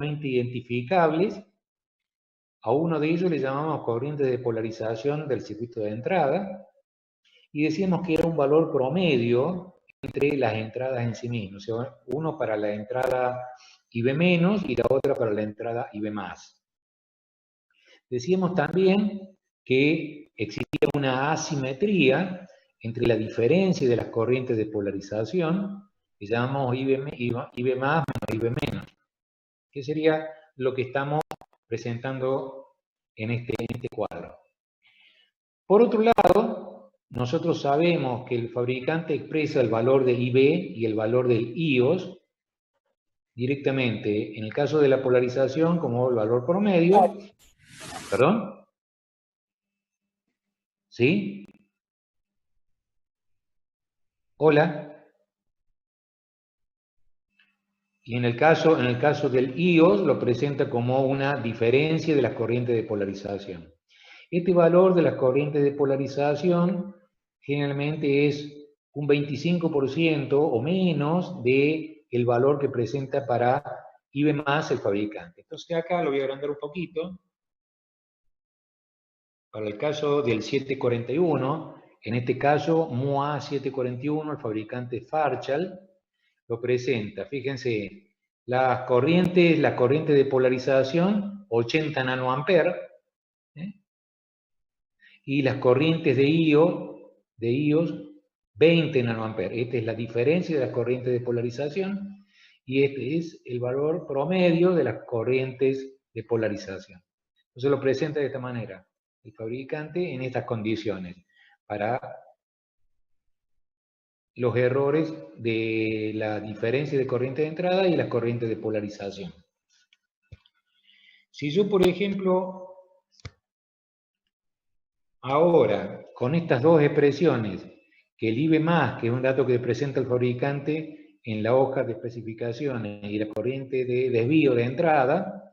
identificables. A uno de ellos le llamamos corriente de polarización del circuito de entrada, y decíamos que era un valor promedio entre las entradas en sí mismas, o sea, uno para la entrada IB menos y la otra para la entrada IB más. Decíamos también que existía una asimetría entre la diferencia de las corrientes de polarización, que llamamos IB más menos IB menos, que sería lo que estamos presentando en este cuadro. Por otro lado, nosotros sabemos que el fabricante expresa el valor de IB y el valor del IOS directamente, en el caso de la polarización, como el valor promedio. ¿Perdón? ¿Sí? Hola. Y en el caso del IOS lo presenta como una diferencia de las corrientes de polarización. Este valor de las corrientes de polarización generalmente es un 25% o menos del valor que presenta para IB más el fabricante. Entonces acá lo voy a agrandar un poquito. Para el caso del 741, en este caso MUA 741, el fabricante Fairchild, lo presenta. Fíjense, la corriente de polarización, 80 nanoamperes, y las corrientes de IOS, 20 nanoamperes. Esta es la diferencia de las corrientes de polarización, y este es el valor promedio de las corrientes de polarización. Entonces lo presenta de esta manera el fabricante en estas condiciones, para los errores de la diferencia de corriente de entrada y las corrientes de polarización. Si yo, por ejemplo, ahora, con estas dos expresiones, que el IB más, que es un dato que presenta el fabricante en la hoja de especificaciones, y la corriente de desvío de entrada,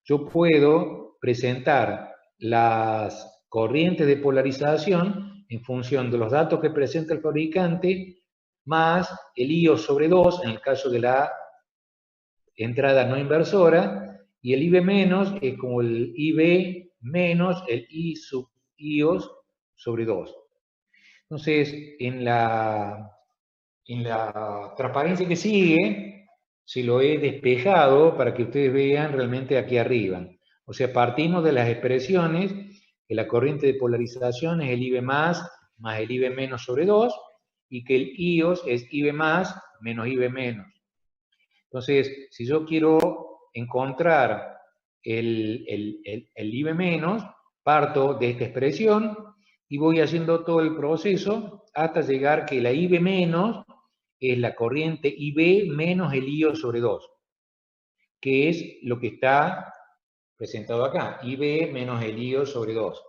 yo puedo presentar las corrientes de polarización en función de los datos que presenta el fabricante, más el IO sobre 2, en el caso de la entrada no inversora, y el IB menos es como el IB menos el I sub IOS sobre 2. Entonces, en la transparencia que sigue, se lo he despejado para que ustedes vean realmente aquí arriba. O sea, partimos de las expresiones que la corriente de polarización es el IB más el IB menos sobre 2, y que el IOS es IB más menos IB menos. Entonces, si yo quiero encontrar el IB menos, parto de esta expresión y voy haciendo todo el proceso hasta llegar que la IB menos es la corriente IB menos el IO sobre 2, que es lo que está presentado acá, IB menos el IO sobre 2.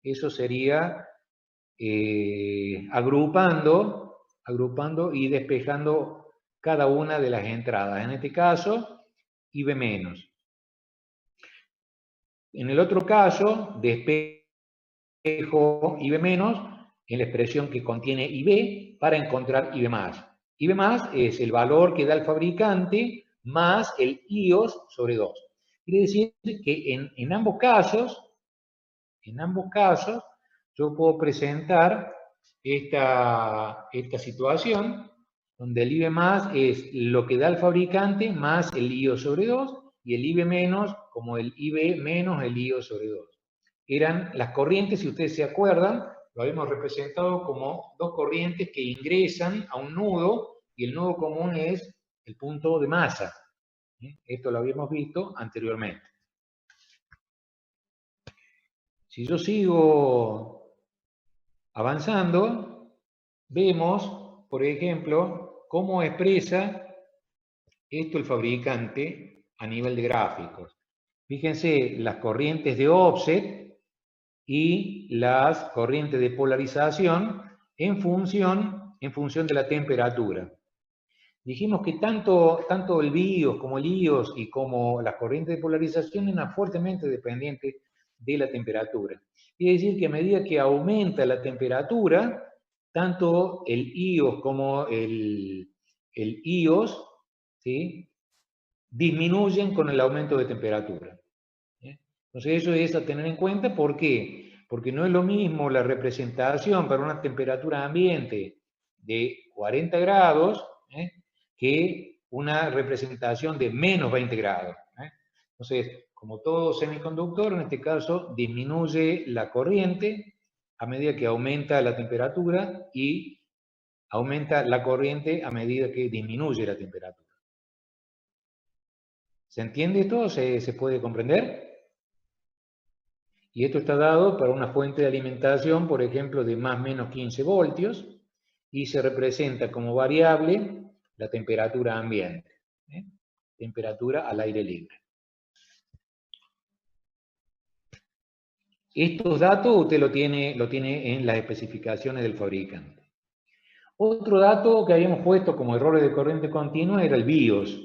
Eso sería agrupando y despejando cada una de las entradas. En este caso, IB menos. En el otro caso, despejo IB menos en la expresión que contiene IB para encontrar IB más. IB más es el valor que da el fabricante más el IOS sobre 2. Quiere decir que en ambos casos, yo puedo presentar esta situación donde el IB más es lo que da el fabricante más el IO sobre 2, y el IB menos como el IB menos el IO sobre 2. Eran las corrientes, si ustedes se acuerdan, lo habíamos representado como dos corrientes que ingresan a un nudo, y el nudo común es el punto de masa. Esto lo habíamos visto anteriormente. Si yo sigo avanzando, vemos, por ejemplo, cómo expresa esto el fabricante a nivel de gráficos. Fíjense las corrientes de offset y las corrientes de polarización en función de la temperatura. Dijimos que tanto el BIOS como el IOS y como las corrientes de polarización eran fuertemente dependientes de la temperatura. Es decir, que a medida que aumenta la temperatura, tanto el IOS como el IOS, ¿sí?, disminuyen con el aumento de temperatura. Entonces eso es a tener en cuenta. ¿Por qué? Porque no es lo mismo la representación para una temperatura ambiente de 40 grados que una representación de menos 20 grados. Entonces, como todo semiconductor, en este caso disminuye la corriente a medida que aumenta la temperatura y aumenta la corriente a medida que disminuye la temperatura. ¿Se entiende esto? ¿Se puede comprender? Y esto está dado para una fuente de alimentación, por ejemplo, de más o menos 15 voltios, y se representa como variable la temperatura ambiente, temperatura al aire libre. Estos datos usted lo tiene en las especificaciones del fabricante. Otro dato que habíamos puesto como errores de corriente continua era el BIOS.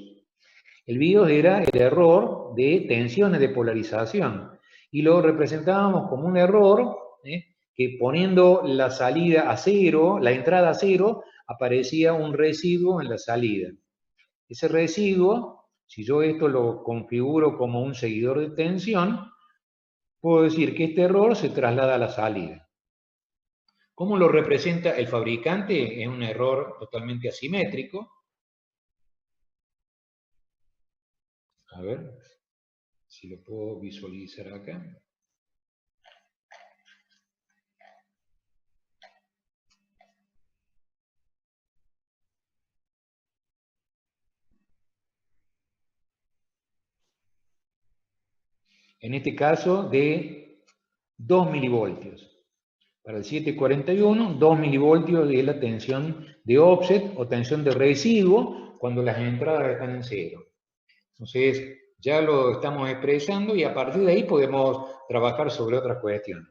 El BIOS era el error de tensiones de polarización, y lo representábamos como un error que poniendo la salida a cero, la entrada a cero, aparecía un residuo en la salida. Ese residuo, si yo esto lo configuro como un seguidor de tensión, puedo decir que este error se traslada a la salida. ¿Cómo lo representa el fabricante? Es un error totalmente asimétrico. A ver si lo puedo visualizar acá. En este caso de 2 milivoltios. Para el 741, 2 milivoltios es la tensión de offset o tensión de residuo cuando las entradas están en cero. Entonces, ya lo estamos expresando y a partir de ahí podemos trabajar sobre otras cuestiones.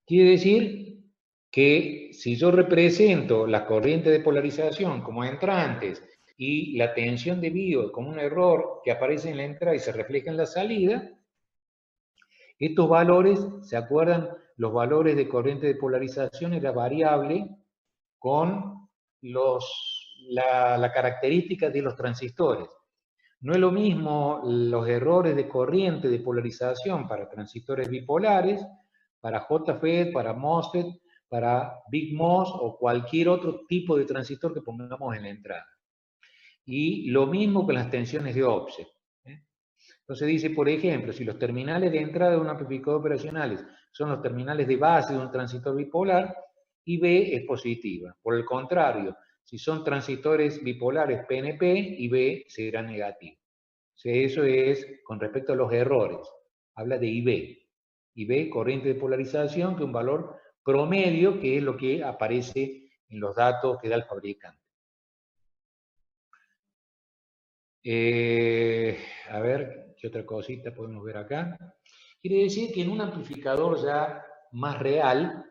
Quiere decir que si yo represento la corriente de polarización como entrantes y la tensión de BIOS como un error que aparece en la entrada y se refleja en la salida, estos valores, ¿se acuerdan? Los valores de corriente de polarización era variable con la característica de los transistores. No es lo mismo los errores de corriente de polarización para transistores bipolares, para JFET, para MOSFET, para Big MOS o cualquier otro tipo de transistor que pongamos en la entrada. Y lo mismo con las tensiones de offset. Entonces dice, por ejemplo, si los terminales de entrada de un amplificador operacionales son los terminales de base de un transistor bipolar, IB es positiva. Por el contrario, si son transistores bipolares PNP, IB será negativo. O sea, eso es con respecto a los errores. Habla de IB. IB, corriente de polarización, que es un valor promedio, que es lo que aparece en los datos que da el fabricante. A ver, ¿qué otra cosita podemos ver acá? Quiere decir que en un amplificador ya más real,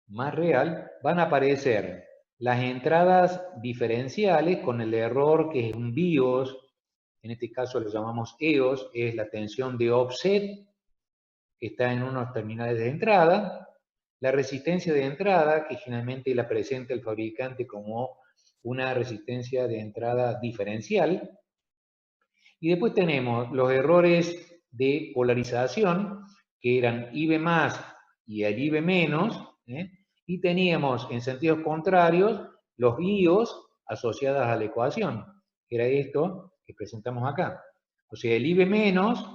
van a aparecer las entradas diferenciales con el error que es un BIOS, en este caso lo llamamos EOS, es la tensión de offset, que está en unos terminales de entrada, la resistencia de entrada, que generalmente la presenta el fabricante como una resistencia de entrada diferencial, y después tenemos los errores de polarización, que eran IB más y el IB menos, y teníamos en sentidos contrarios los BIOS asociadas a la ecuación, que era esto que presentamos acá. O sea, el IB menos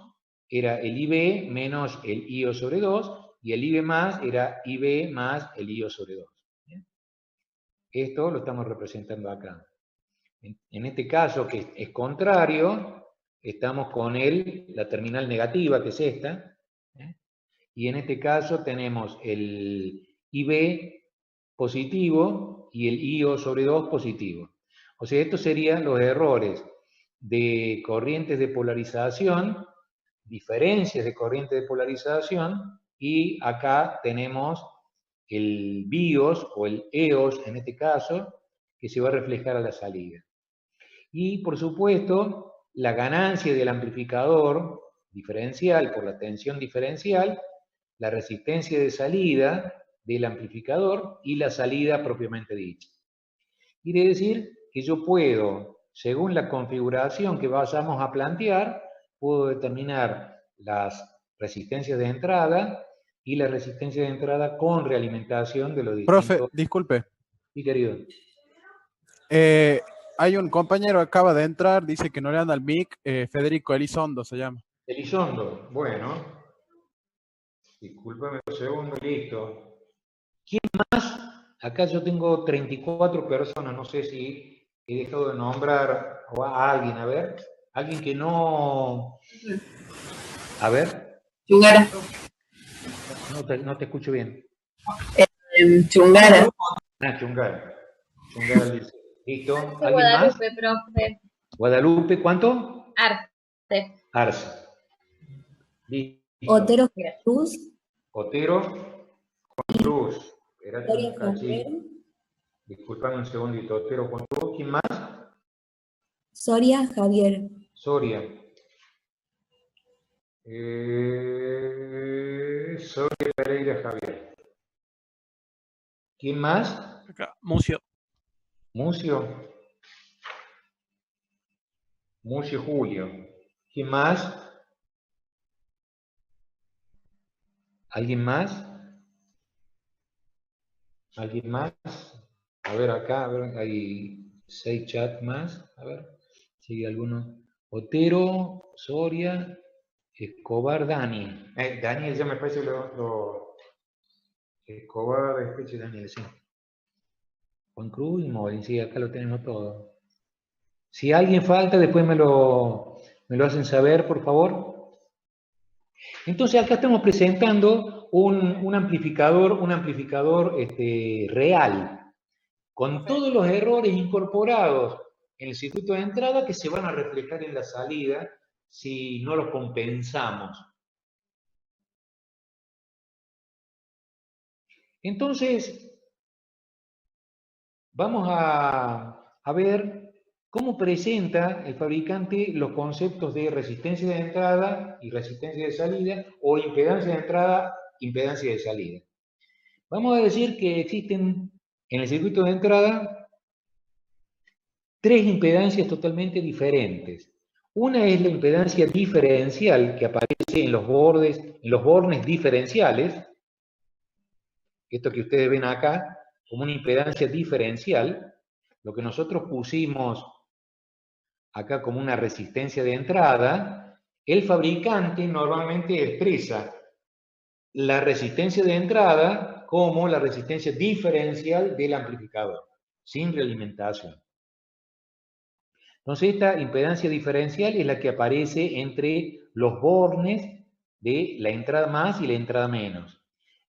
era el IB menos el IO sobre 2, y el IB más era IB más el IO sobre 2. Esto lo estamos representando acá. En este caso, que es contrario, estamos con la terminal negativa, que es esta, y en este caso tenemos el IB positivo y el IO sobre 2 positivo. O sea, estos serían los errores de corrientes de polarización, diferencias de corriente de polarización, y acá tenemos el BIOS o el EOS en este caso, que se va a reflejar a la salida. Y por supuesto, la ganancia del amplificador diferencial por la tensión diferencial, la resistencia de salida del amplificador y la salida propiamente dicha. Quiere decir que yo puedo según la configuración que vayamos a plantear, puedo determinar las resistencias de entrada y la resistencia de entrada con realimentación de los Profe, distintos... disculpe. Sí, querido. Hay un compañero que acaba de entrar, dice que no le anda al mic, Federico Elizondo se llama. Elizondo, bueno. Discúlpame un segundo, listo. ¿Quién más? Acá yo tengo 34 personas, no sé si he dejado de nombrar a alguien, a ver. Alguien que no... A ver. Chungara. No te escucho bien. Chungara. Ah, Chungara. Chungara dice. Listo. ¿Alguien Guadalupe, más? profe. Guadalupe, ¿cuánto? Arce. Arce. Listo. Otero Cruz. Otero Cruz. Espérate un cachito. Disculpame un segundito. Otero con Cruz. ¿Quién más? Soria Javier. Soria. Soria Pereira Javier. ¿Quién más? Acá, Mucio. Mucio. Mucio Julio. ¿Quién más? ¿Alguien más? ¿Alguien más? A ver acá, a ver, hay 6 chats más. A ver, sigue alguno. Otero, Soria, Escobar, Dani. Daniel ya me parece Escobar, después Daniel, sí. Juan Cruz y Molin, sí, acá lo tenemos todo. Si alguien falta, después me lo hacen saber, por favor. Entonces acá estamos presentando un amplificador real, con todos los errores incorporados en el circuito de entrada que se van a reflejar en la salida si no los compensamos. Entonces, vamos a ver cómo presenta el fabricante los conceptos de resistencia de entrada y resistencia de salida, o impedancia de entrada, impedancia de salida. Vamos a decir que existen en el circuito de entrada 3 impedancias totalmente diferentes. Una es la impedancia diferencial que aparece en los bornes diferenciales, esto que ustedes ven acá, como una impedancia diferencial, lo que nosotros pusimos acá como una resistencia de entrada, el fabricante normalmente expresa la resistencia de entrada como la resistencia diferencial del amplificador, sin realimentación. Entonces esta impedancia diferencial es la que aparece entre los bornes de la entrada más y la entrada menos.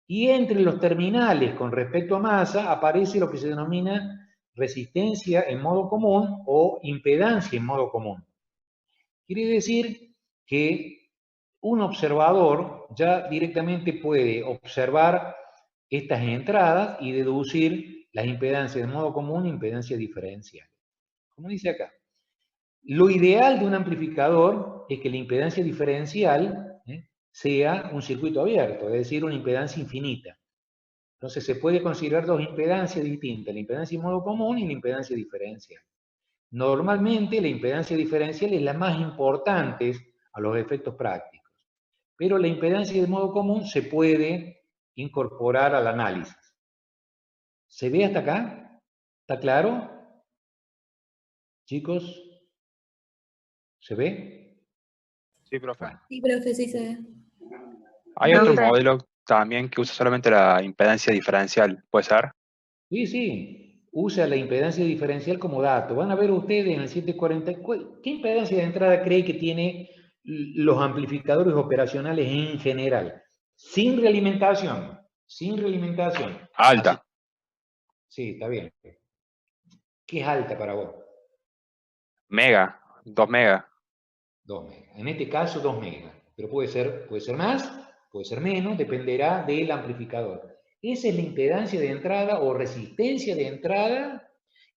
Y entre los terminales con respecto a masa aparece lo que se denomina resistencia en modo común o impedancia en modo común. Quiere decir que un observador ya directamente puede observar estas entradas y deducir las impedancias de modo común e impedancia diferencial. Como dice acá, lo ideal de un amplificador es que la impedancia diferencial sea un circuito abierto, es decir, una impedancia infinita. Entonces se puede considerar 2 impedancias distintas, la impedancia en modo común y la impedancia diferencial. Normalmente la impedancia diferencial es la más importante a los efectos prácticos, pero la impedancia de modo común se puede incorporar al análisis. ¿Se ve hasta acá? ¿Está claro? Chicos, ¿se ve? Sí, profe. Bueno. Sí, profe, sí se ve. Hay otro modelo también que usa solamente la impedancia diferencial, ¿puede ser? Sí, sí, usa la impedancia diferencial como dato. Van a ver ustedes en el 740, ¿qué impedancia de entrada cree que tiene los amplificadores operacionales en general? Sin realimentación, sin realimentación. Alta. Así. Sí, está bien. ¿Qué es alta para vos? Mega, 2 megas. 2 megas. En este caso 2 megas. Pero puede ser más, puede ser menos, dependerá del amplificador. Esa es la impedancia de entrada o resistencia de entrada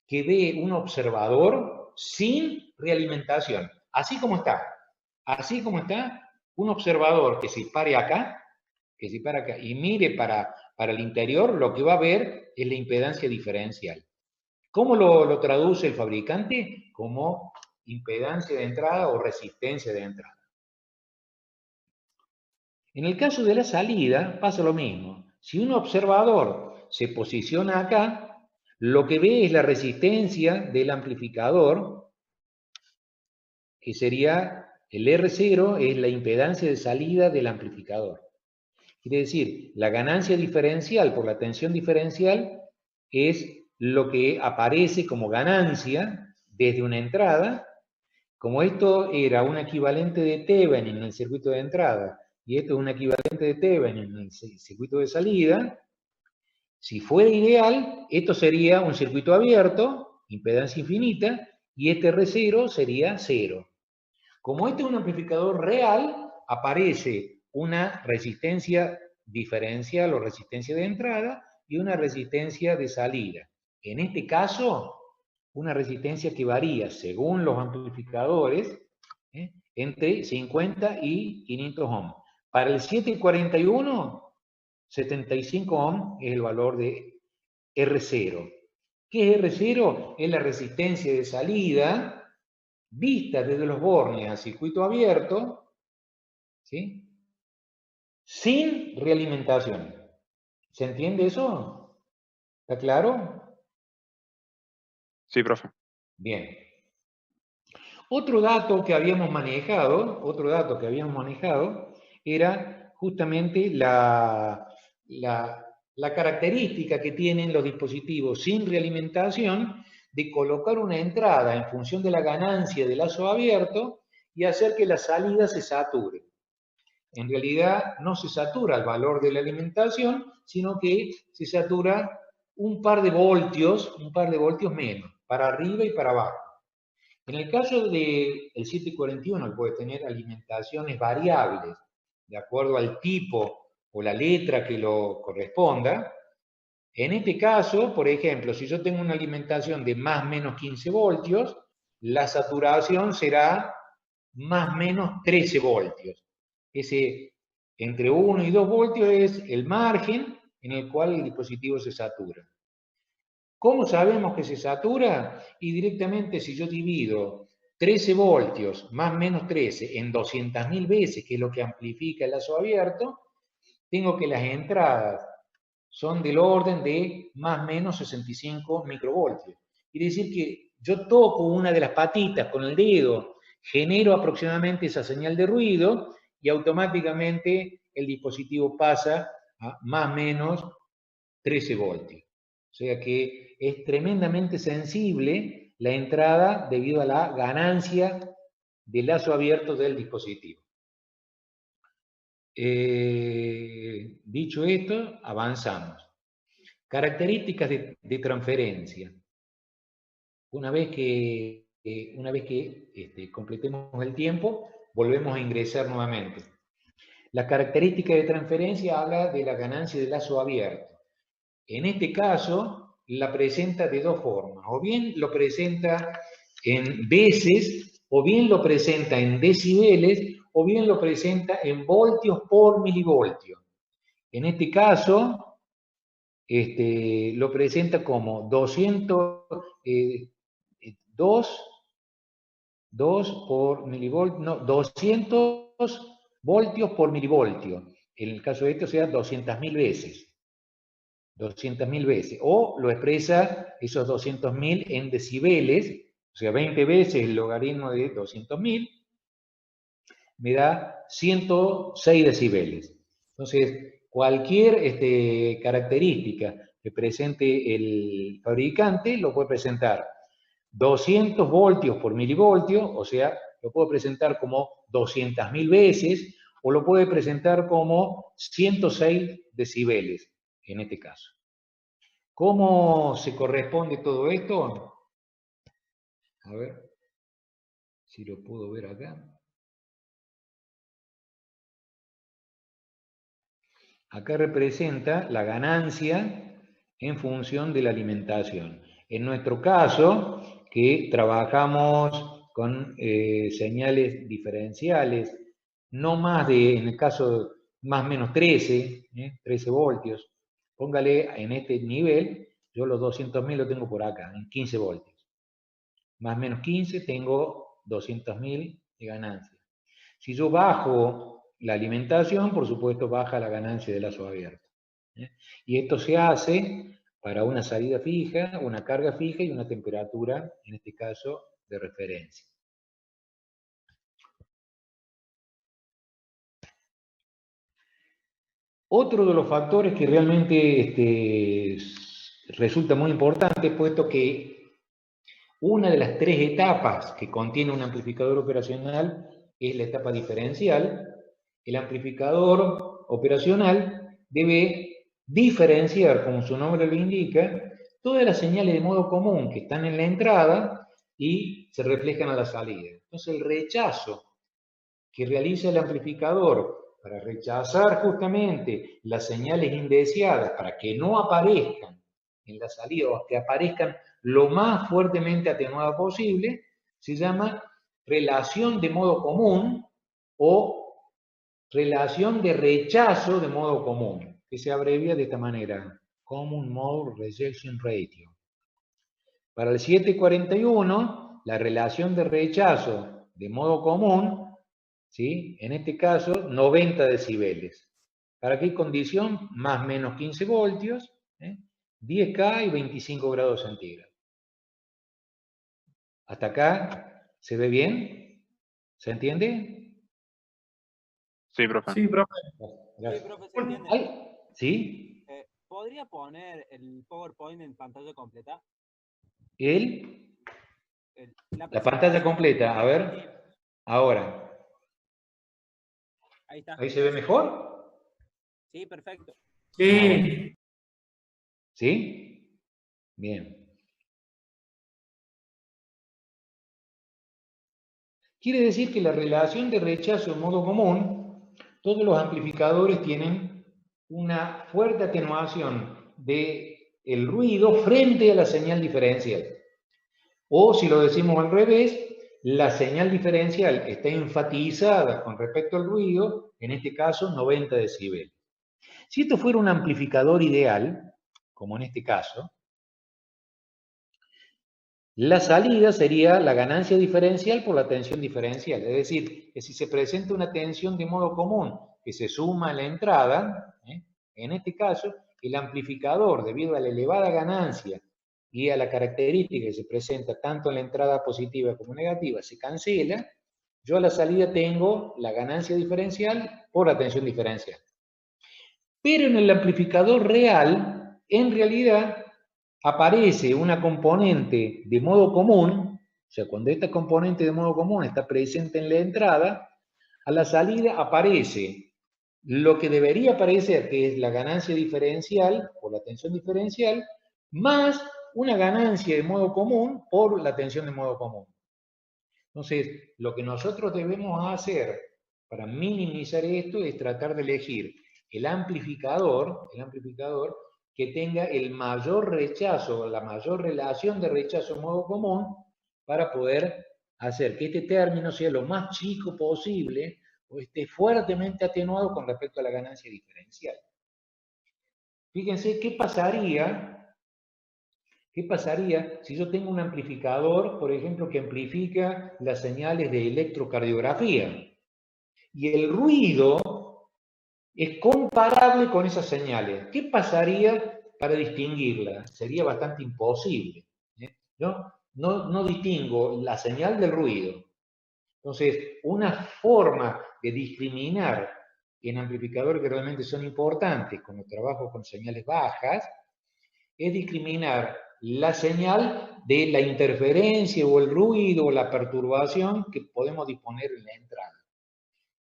que ve un observador sin realimentación. Así como está. Así como está, un observador que se pare acá, y mire para el interior, lo que va a ver es la impedancia diferencial. ¿Cómo lo traduce el fabricante? Como impedancia de entrada o resistencia de entrada. En el caso de la salida pasa lo mismo. Si un observador se posiciona acá, lo que ve es la resistencia del amplificador, que sería el R0, es la impedancia de salida del amplificador. Quiere decir, la ganancia diferencial por la tensión diferencial es lo que aparece como ganancia desde una entrada. Como esto era un equivalente de Thevenin en el circuito de entrada y esto es un equivalente de Thevenin en el circuito de salida, si fuera ideal, esto sería un circuito abierto, impedancia infinita, y este R0 sería 0. Como este es un amplificador real, aparece una resistencia diferencial o resistencia de entrada y una resistencia de salida. En este caso, una resistencia que varía según los amplificadores entre 50 y 500 ohms. Para el 741, 75 ohms es el valor de R0. ¿Qué es R0? Es la resistencia de salida vista desde los bornes a circuito abierto, ¿sí? Sin realimentación. ¿Se entiende eso? ¿Está claro? Sí, profe. Bien. Otro dato que habíamos manejado era justamente la característica que tienen los dispositivos sin realimentación de colocar una entrada en función de la ganancia del lazo abierto y hacer que la salida se sature. En realidad no se satura el valor de la alimentación, sino que se satura un par de voltios menos, para arriba y para abajo. En el caso del 741, puede tener alimentaciones variables, de acuerdo al tipo o la letra que lo corresponda. En este caso, por ejemplo, si yo tengo una alimentación de más o menos 15 voltios, la saturación será más o menos 13 voltios. Ese entre 1 y 2 voltios es el margen en el cual el dispositivo se satura. ¿Cómo sabemos que se satura? Y directamente si yo divido 13 voltios más o menos 13 en 200.000 veces, que es lo que amplifica el lazo abierto, tengo que las entradas son del orden de más o menos 65 microvoltios. Quiere decir que yo toco una de las patitas con el dedo, genero aproximadamente esa señal de ruido y automáticamente el dispositivo pasa a más o menos 13 voltios. O sea que es tremendamente sensible la entrada debido a la ganancia del lazo abierto del dispositivo. Dicho esto, avanzamos. Características de transferencia. Una vez que completemos el tiempo, volvemos a ingresar nuevamente. La característica de transferencia habla de la ganancia del lazo abierto. En este caso, la presenta de dos formas. O bien lo presenta en veces, o bien lo presenta en decibeles, o bien lo presenta en voltios por milivoltio. En este caso, lo presenta como 2 por milivoltio, no, 200 voltios por milivoltio. En el caso de esto, sea 200.000 veces. 200.000 veces. O lo expresa esos 200.000 en decibeles, o sea, 20 veces el logaritmo de 200.000, me da 106 decibeles. Entonces, cualquier característica que presente el fabricante lo puede presentar 200 voltios por milivoltio, o sea, lo puedo presentar como 200.000 veces, o lo puede presentar como 106 decibeles, en este caso. ¿Cómo se corresponde todo esto? A ver si lo puedo ver acá. Acá representa la ganancia en función de la alimentación. En nuestro caso, que trabajamos con señales diferenciales, no más de, en el caso, más o menos 13 voltios, póngale en este nivel, Yo los 200.000 lo tengo por acá, en 15 voltios. Más o menos 15, tengo 200.000 de ganancia. Si yo bajo la alimentación, por supuesto baja la ganancia de lazo abierto. Y esto se hace para una salida fija, una carga fija y una temperatura, en este caso, de referencia. Otro de los factores que realmente resulta muy importante, puesto que una de las 3 etapas que contiene un amplificador operacional es la etapa diferencial. El amplificador operacional debe diferenciar, como su nombre lo indica, todas las señales de modo común que están en la entrada y se reflejan a la salida. Entonces, el rechazo que realiza el amplificador para rechazar justamente las señales indeseadas, para que no aparezcan en la salida o que aparezcan lo más fuertemente atenuada posible, se llama relación de modo común o relación de rechazo de modo común, que se abrevia de esta manera, Common Mode Rejection Ratio. Para el 741, la relación de rechazo de modo común, ¿sí? En este caso, 90 decibeles. ¿Para qué condición? Más o menos 15 voltios, 10K y 25 grados centígrados. ¿Hasta acá se ve bien? ¿Se entiende? Sí, profe. Sí, profe. Gracias. Sí, profe, ¿se entiende? Ay, ¿sí? ¿Podría poner el PowerPoint en pantalla completa? La pantalla completa, a ver. Ahora. Ahí está. ¿Ahí se ve mejor? Sí, perfecto. Sí. ¿Sí? Bien. Quiere decir que la relación de rechazo en modo común, todos los amplificadores tienen una fuerte atenuación del ruido frente a la señal diferencial. O si lo decimos al revés, la señal diferencial está enfatizada con respecto al ruido, en este caso 90 decibeles. Si esto fuera un amplificador ideal, como en este caso, la salida sería la ganancia diferencial por la tensión diferencial. Es decir, que si se presenta una tensión de modo común que se suma a la entrada, en este caso, el amplificador, debido a la elevada ganancia y a la característica que se presenta tanto en la entrada positiva como negativa, se cancela. Yo a la salida tengo la ganancia diferencial por la tensión diferencial. Pero en el amplificador real, en realidad, aparece una componente de modo común, o sea, cuando esta componente de modo común está presente en la entrada, a la salida aparece lo que debería aparecer, que es la ganancia diferencial por la tensión diferencial, más una ganancia de modo común por la tensión de modo común. Entonces, lo que nosotros debemos hacer para minimizar esto es tratar de elegir el amplificador que tenga el mayor rechazo, la mayor relación de rechazo en modo común, para poder hacer que este término sea lo más chico posible o esté fuertemente atenuado con respecto a la ganancia diferencial. Fíjense qué pasaría si yo tengo un amplificador, por ejemplo, que amplifica las señales de electrocardiografía y el ruido es comparable con esas señales. ¿Qué pasaría para distinguirla? Sería bastante imposible. No distingo la señal del ruido. Entonces, una forma de discriminar en amplificadores que realmente son importantes, como trabajo con señales bajas, es discriminar la señal de la interferencia o el ruido o la perturbación que podemos disponer en la entrada.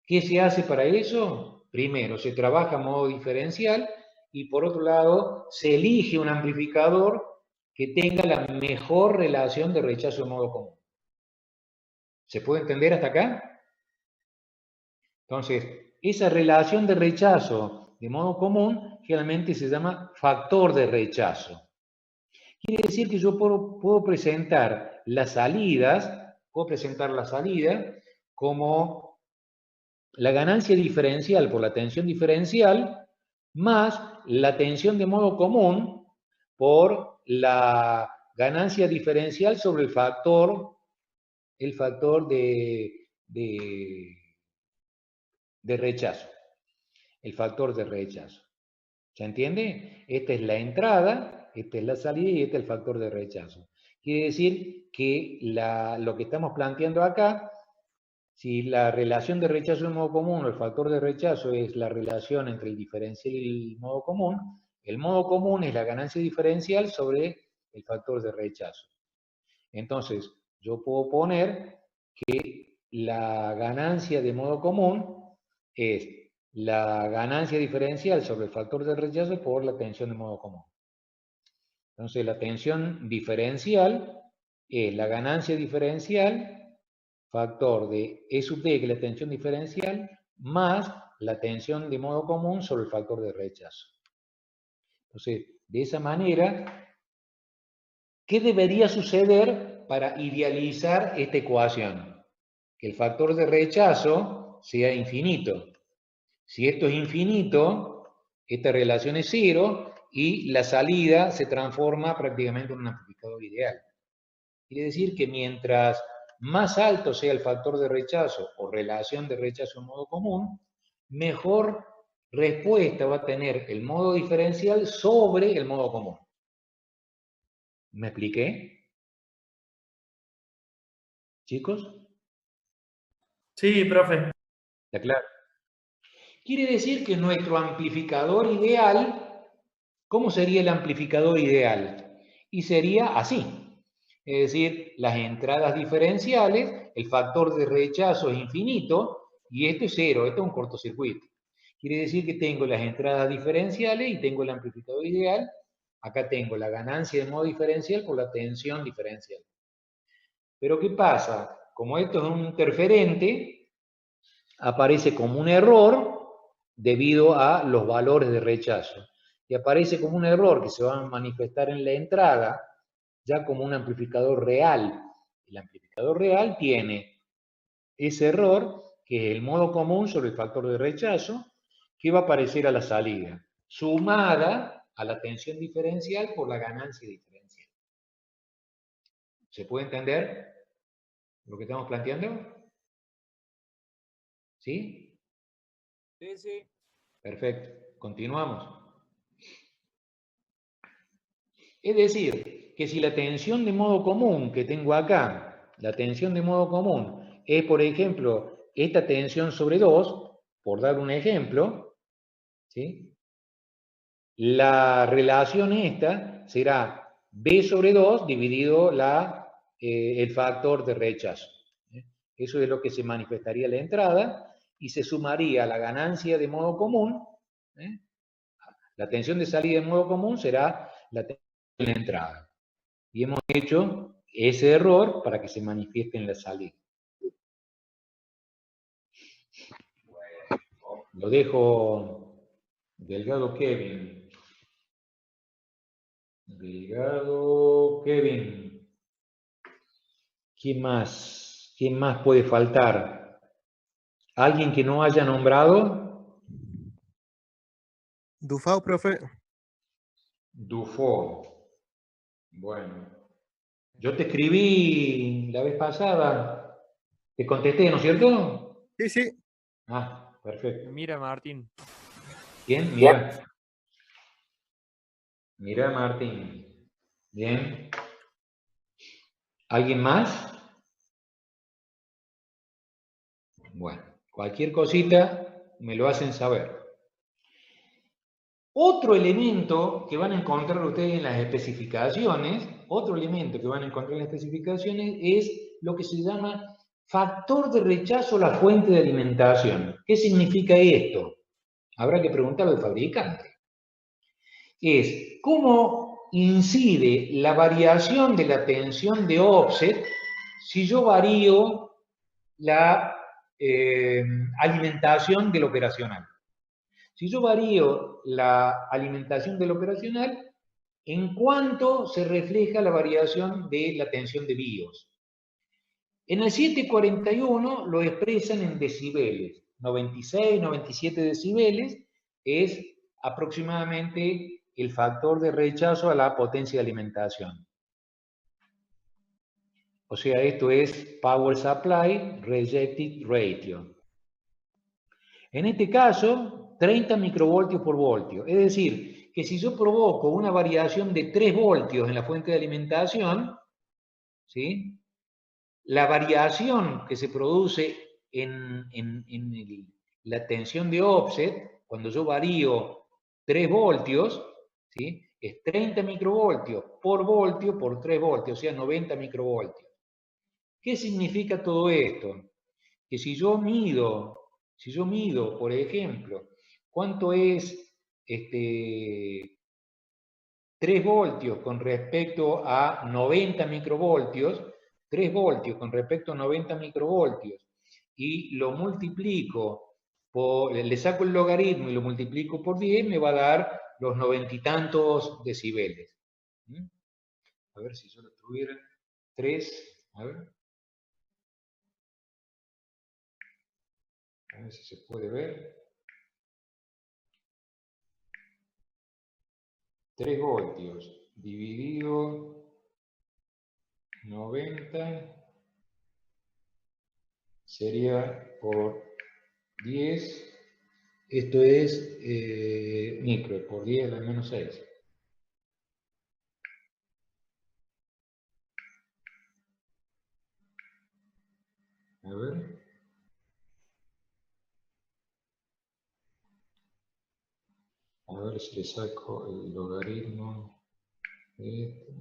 ¿Qué se hace para eso? Primero, se trabaja a modo diferencial y por otro lado, se elige un amplificador que tenga la mejor relación de rechazo en modo común. ¿Se puede entender hasta acá? Entonces, esa relación de rechazo de modo común generalmente se llama factor de rechazo. Quiere decir que yo puedo presentar las salidas, como la ganancia diferencial por la tensión diferencial más la tensión de modo común por la ganancia diferencial sobre el factor de rechazo. El factor de rechazo. ¿Se entiende? Esta es la entrada, esta es la salida y este es el factor de rechazo. Quiere decir que lo que estamos planteando acá, si la relación de rechazo en modo común o el factor de rechazo es la relación entre el diferencial y el modo común es la ganancia diferencial sobre el factor de rechazo. Entonces, yo puedo poner que la ganancia de modo común es la ganancia diferencial sobre el factor de rechazo por la tensión de modo común. Entonces, la tensión diferencial es la ganancia diferencial, factor de E sub D, que es la tensión diferencial, más la tensión de modo común sobre el factor de rechazo. Entonces, de esa manera, ¿qué debería suceder para idealizar esta ecuación? Que el factor de rechazo sea infinito. Si esto es infinito, esta relación es cero y la salida se transforma prácticamente en un amplificador ideal. Quiere decir que mientras más alto sea el factor de rechazo o relación de rechazo en modo común, mejor respuesta va a tener el modo diferencial sobre el modo común. ¿Me expliqué? ¿Chicos? Sí, profe. ¿Está claro? Quiere decir que nuestro amplificador ideal, ¿cómo sería el amplificador ideal? Y sería así. Es decir, las entradas diferenciales, el factor de rechazo es infinito y esto es cero, esto es un cortocircuito. Quiere decir que tengo las entradas diferenciales y tengo el amplificador ideal. Acá tengo la ganancia de modo diferencial por la tensión diferencial. Pero ¿qué pasa? Como esto es un interferente, aparece como un error debido a los valores de rechazo. Y aparece como un error que se va a manifestar en la entrada, ya como un amplificador real. El amplificador real tiene ese error, que es el modo común sobre el factor de rechazo, que va a aparecer a la salida, sumada a la tensión diferencial por la ganancia diferencial. ¿Se puede entender lo que estamos planteando? ¿Sí? Sí, sí. Perfecto. Continuamos. Es decir, que si la tensión de modo común que tengo acá, la tensión de modo común es, por ejemplo, esta tensión sobre 2, por dar un ejemplo, ¿sí? La relación esta será B sobre 2 dividido el factor de rechazo. Eso es lo que se manifestaría en la entrada y se sumaría la ganancia de modo común. La tensión de salida de modo común será la tensión de la entrada. Y hemos hecho ese error para que se manifieste en la salida. Lo dejo Delgado Kevin. Delgado Kevin. ¿Quién más? ¿Quién más puede faltar? ¿Alguien que no haya nombrado? Dufau, profe. Dufau. Bueno. Yo te escribí la vez pasada. Te contesté, ¿no es cierto? Sí, sí. Ah, perfecto. Mira, Martín. Bien, mira. Mira, Martín. Bien. ¿Alguien más? Bueno, cualquier cosita me lo hacen saber. Otro elemento que van a encontrar ustedes en las especificaciones, es lo que se llama factor de rechazo a la fuente de alimentación. ¿Qué significa esto? Habrá que preguntarle al fabricante. Es cómo incide la variación de la tensión de offset si yo varío la alimentación del operacional. Si yo varío la alimentación del operacional, ¿en cuánto se refleja la variación de la tensión de BIOS? En el 741 lo expresan en decibeles. 96, 97 decibeles es aproximadamente el factor de rechazo a la potencia de alimentación. O sea, esto es Power Supply Rejected Ratio. En este caso, 30 microvoltios por voltio. Es decir, que si yo provoco una variación de 3 voltios en la fuente de alimentación, ¿sí?, la variación que se produce en la tensión de offset, cuando yo varío 3 voltios, ¿sí?, es 30 microvoltios por voltio por 3 voltios, o sea, 90 microvoltios. ¿Qué significa todo esto? Que si yo mido, por ejemplo, cuánto es 3 voltios con respecto a 90 microvoltios, 3 voltios con respecto a 90 microvoltios, y lo multiplico, le saco el logaritmo y lo multiplico por 10, me va a dar los 90 y tantos decibeles. A ver si yo lo tuviera 3, a ver si se puede ver. 3 voltios dividido 90 sería por 10, esto es micro, por 10 a la menos 6. A ver. A ver si le saco el logaritmo de esto.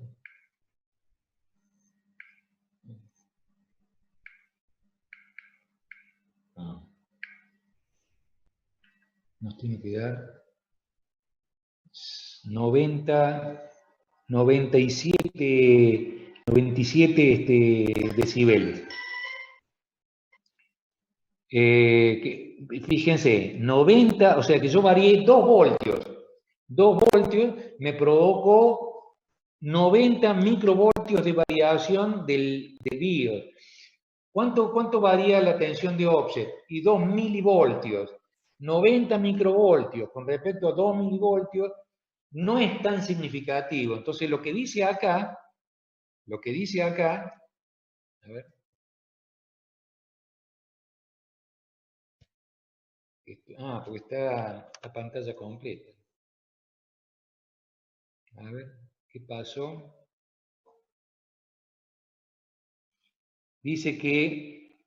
No. Nos tiene que dar 97 decibeles. Fíjense, 90, o sea que yo varié 2 voltios. 2 voltios me provocó 90 microvoltios de variación del BIOS. ¿Cuánto varía la tensión de offset? Y 2 milivoltios. 90 microvoltios con respecto a 2 milivoltios no es tan significativo. Entonces lo que dice acá, a ver, porque está la pantalla completa. A ver, ¿qué pasó? Dice que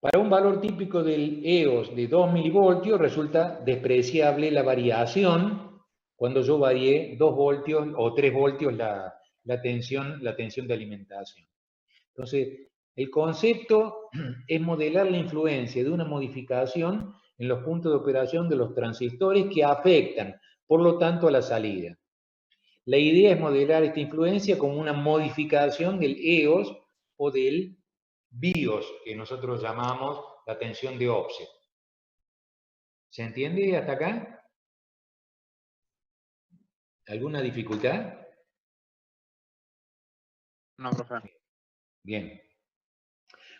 para un valor típico del EOS de 2 milivoltios resulta despreciable la variación cuando yo varié 2 voltios o 3 voltios la tensión de alimentación. Entonces, el concepto es modelar la influencia de una modificación en los puntos de operación de los transistores que afectan, por lo tanto, a la salida. La idea es modelar esta influencia como una modificación del EOS o del BIOS, que nosotros llamamos la tensión de offset. ¿Se entiende hasta acá? ¿Alguna dificultad? No, profe. Bien.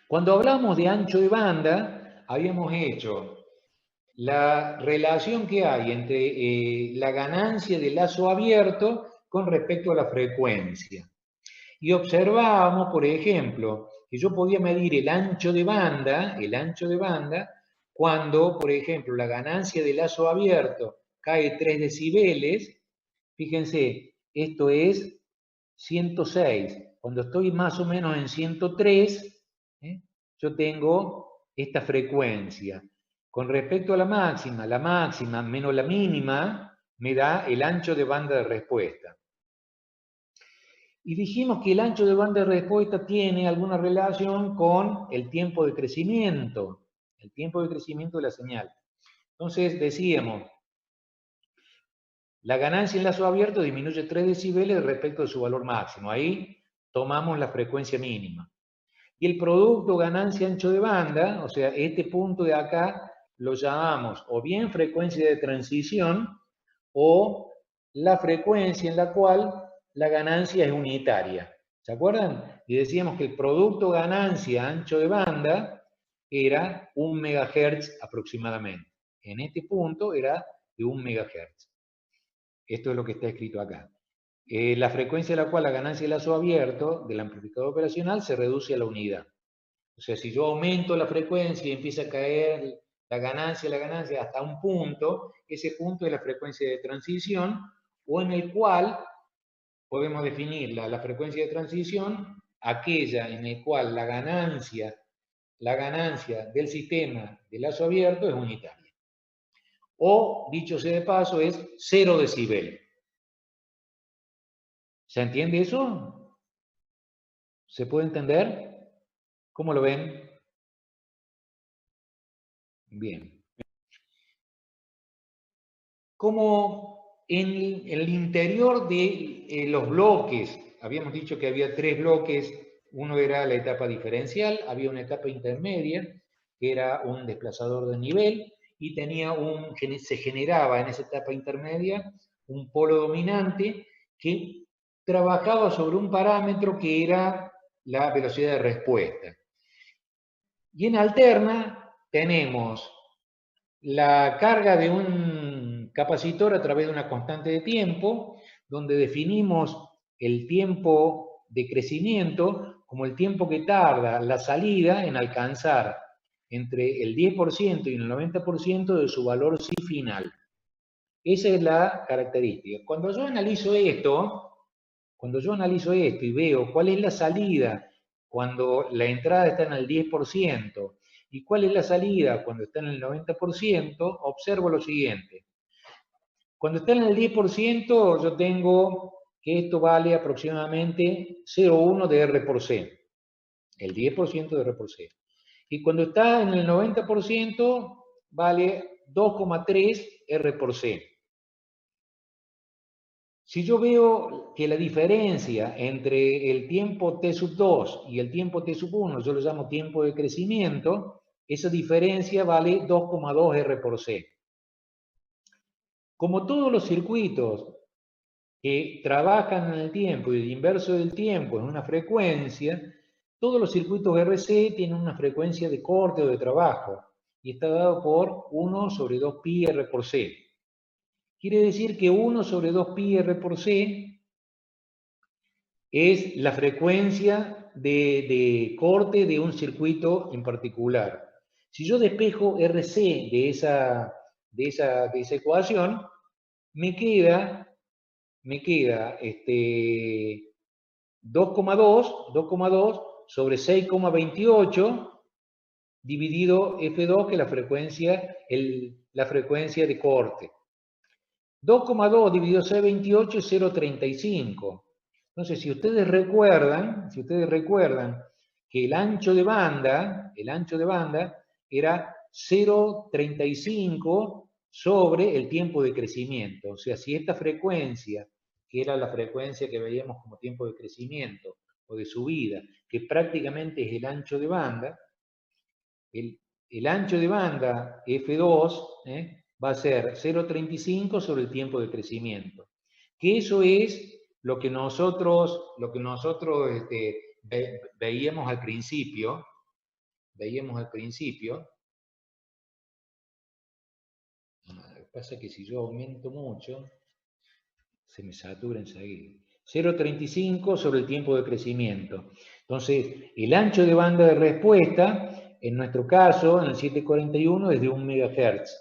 Cuando hablamos de ancho de banda, habíamos hecho la relación que hay entre la ganancia del lazo abierto con respecto a la frecuencia. Y observábamos, por ejemplo, que yo podía medir el ancho de banda, cuando, por ejemplo, la ganancia de lazo abierto cae 3 decibeles, fíjense, esto es 106. Cuando estoy más o menos en 103, yo tengo esta frecuencia. Con respecto a la máxima menos la mínima me da el ancho de banda de respuesta. Y dijimos que el ancho de banda de respuesta tiene alguna relación con el tiempo de crecimiento de la señal. Entonces decíamos, la ganancia en lazo abierto disminuye 3 decibeles respecto de su valor máximo. Ahí tomamos la frecuencia mínima. Y el producto ganancia ancho de banda, o sea, este punto de acá, lo llamamos o bien frecuencia de transición o la frecuencia en la cual la ganancia es unitaria. ¿Se acuerdan? Y decíamos que el producto ganancia ancho de banda era 1 MHz aproximadamente. En este punto era de 1 MHz. Esto es lo que está escrito acá. La frecuencia a la cual la ganancia de lazo abierto del amplificador operacional se reduce a la unidad. O sea, si yo aumento la frecuencia y empieza a caer la ganancia hasta un punto, ese punto es la frecuencia de transición, o en el cual podemos definir la frecuencia de transición, aquella en la cual la ganancia del sistema de lazo abierto es unitaria. O, dicho sea de paso, es 0 decibel. ¿Se entiende eso? ¿Se puede entender? ¿Cómo lo ven? Bien. Como en el interior de los bloques, habíamos dicho que había 3 bloques, uno era la etapa diferencial, había una etapa intermedia, que era un desplazador de nivel, y se generaba en esa etapa intermedia un polo dominante que trabajaba sobre un parámetro que era la velocidad de respuesta. Y en alterna tenemos la carga de un capacitor a través de una constante de tiempo, donde definimos el tiempo de crecimiento como el tiempo que tarda la salida en alcanzar entre el 10% y el 90% de su valor sí final. Esa es la característica. Cuando yo analizo esto y veo cuál es la salida cuando la entrada está en el 10%, y cuál es la salida cuando está en el 90%, observo lo siguiente. Cuando está en el 10%, yo tengo que esto vale aproximadamente 0,1 de R por C. El 10% de R por C. Y cuando está en el 90%, vale 2,3 R por C. Si yo veo que la diferencia entre el tiempo T sub 2 y el tiempo T sub 1, yo lo llamo tiempo de crecimiento, esa diferencia vale 2,2 R por C. Como todos los circuitos que trabajan en el tiempo y el inverso del tiempo en una frecuencia, todos los circuitos RC tienen una frecuencia de corte o de trabajo, y está dado por 1 sobre 2pi R por C. Quiere decir que 1 sobre 2pi R por C es la frecuencia de corte de un circuito en particular. Si yo despejo RC de esa ecuación, me queda 2,2 sobre 6,28 dividido F2, que es la frecuencia de corte. 2,2 dividido 6,28 es 0,35. Entonces, si ustedes recuerdan que el ancho de banda era 0,35 sobre el tiempo de crecimiento. O sea, si esta frecuencia, que era la frecuencia que veíamos como tiempo de crecimiento o de subida, que prácticamente es el ancho de banda, el ancho de banda F2 va a ser 0,35 sobre el tiempo de crecimiento. Que eso es lo que nosotros veíamos al principio. Lo que pasa es que si yo aumento mucho, se me satura enseguida. 0,35 sobre el tiempo de crecimiento. Entonces, el ancho de banda de respuesta, en nuestro caso, en el 741, es de 1 MHz.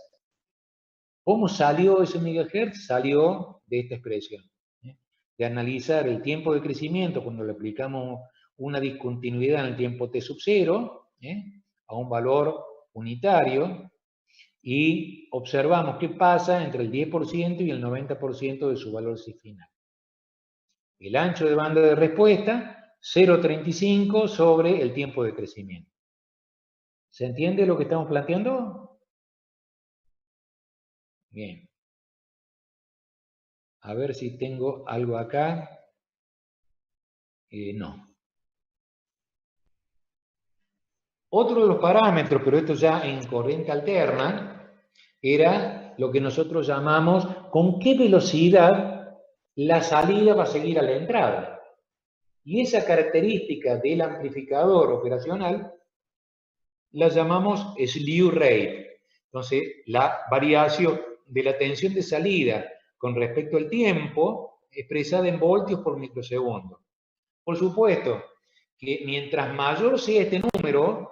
¿Cómo salió ese megahertz? Salió de esta expresión. De analizar el tiempo de crecimiento cuando le aplicamos una discontinuidad en el tiempo t sub 0, a un valor unitario, y observamos qué pasa entre el 10% y el 90% de su valor sí final. El ancho de banda de respuesta, 0,35 sobre el tiempo de crecimiento. ¿Se entiende lo que estamos planteando? Bien. A ver si tengo algo acá. No. Otro de los parámetros, pero esto ya en corriente alterna, era lo que nosotros llamamos con qué velocidad la salida va a seguir a la entrada. Y esa característica del amplificador operacional la llamamos slew rate. Entonces, la variación de la tensión de salida con respecto al tiempo, expresada en voltios por microsegundo. Por supuesto que mientras mayor sea este número,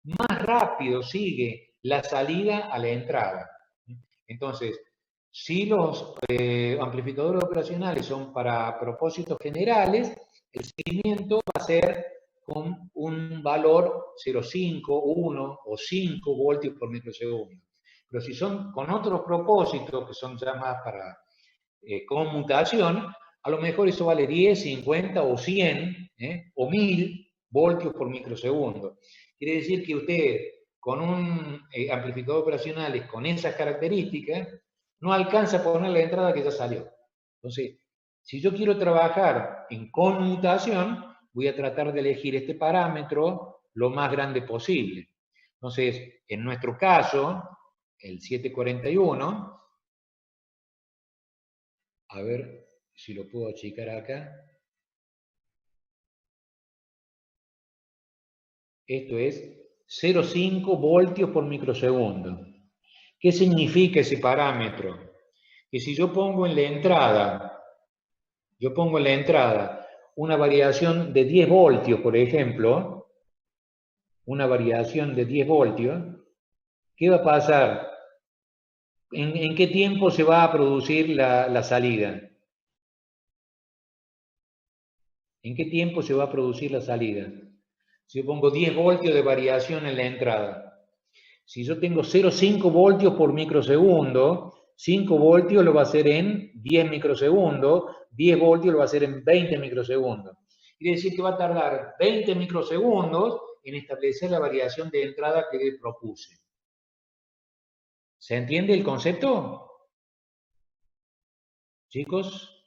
más rápido sigue la salida a la entrada. Entonces, si los amplificadores operacionales son para propósitos generales, el seguimiento va a ser con un valor 0,5, 1 o 5 voltios por microsegundo. Pero si son con otros propósitos, que son ya más para conmutación, a lo mejor eso vale 10, 50 o 100 o 1000 voltios por microsegundo. Quiere decir que usted, con un amplificador operacional con esas características, no alcanza a poner la entrada que ya salió. Entonces, si yo quiero trabajar en conmutación, voy a tratar de elegir este parámetro lo más grande posible. Entonces, en nuestro caso, el 741, a ver si lo puedo achicar acá. Esto es 0,5 voltios por microsegundo. ¿Qué significa ese parámetro? Que si yo pongo en la entrada, una variación de 10 voltios, por ejemplo, una variación de 10 voltios, ¿qué va a pasar? ¿En qué tiempo se va a producir la salida? ¿En qué tiempo se va a producir la salida? Si yo pongo 10 voltios de variación en la entrada, si yo tengo 0,5 voltios por microsegundo, 5 voltios lo va a hacer en 10 microsegundos, 10 voltios lo va a hacer en 20 microsegundos. Quiere decir que va a tardar 20 microsegundos en establecer la variación de entrada que le propuse. ¿Se entiende el concepto? ¿Chicos?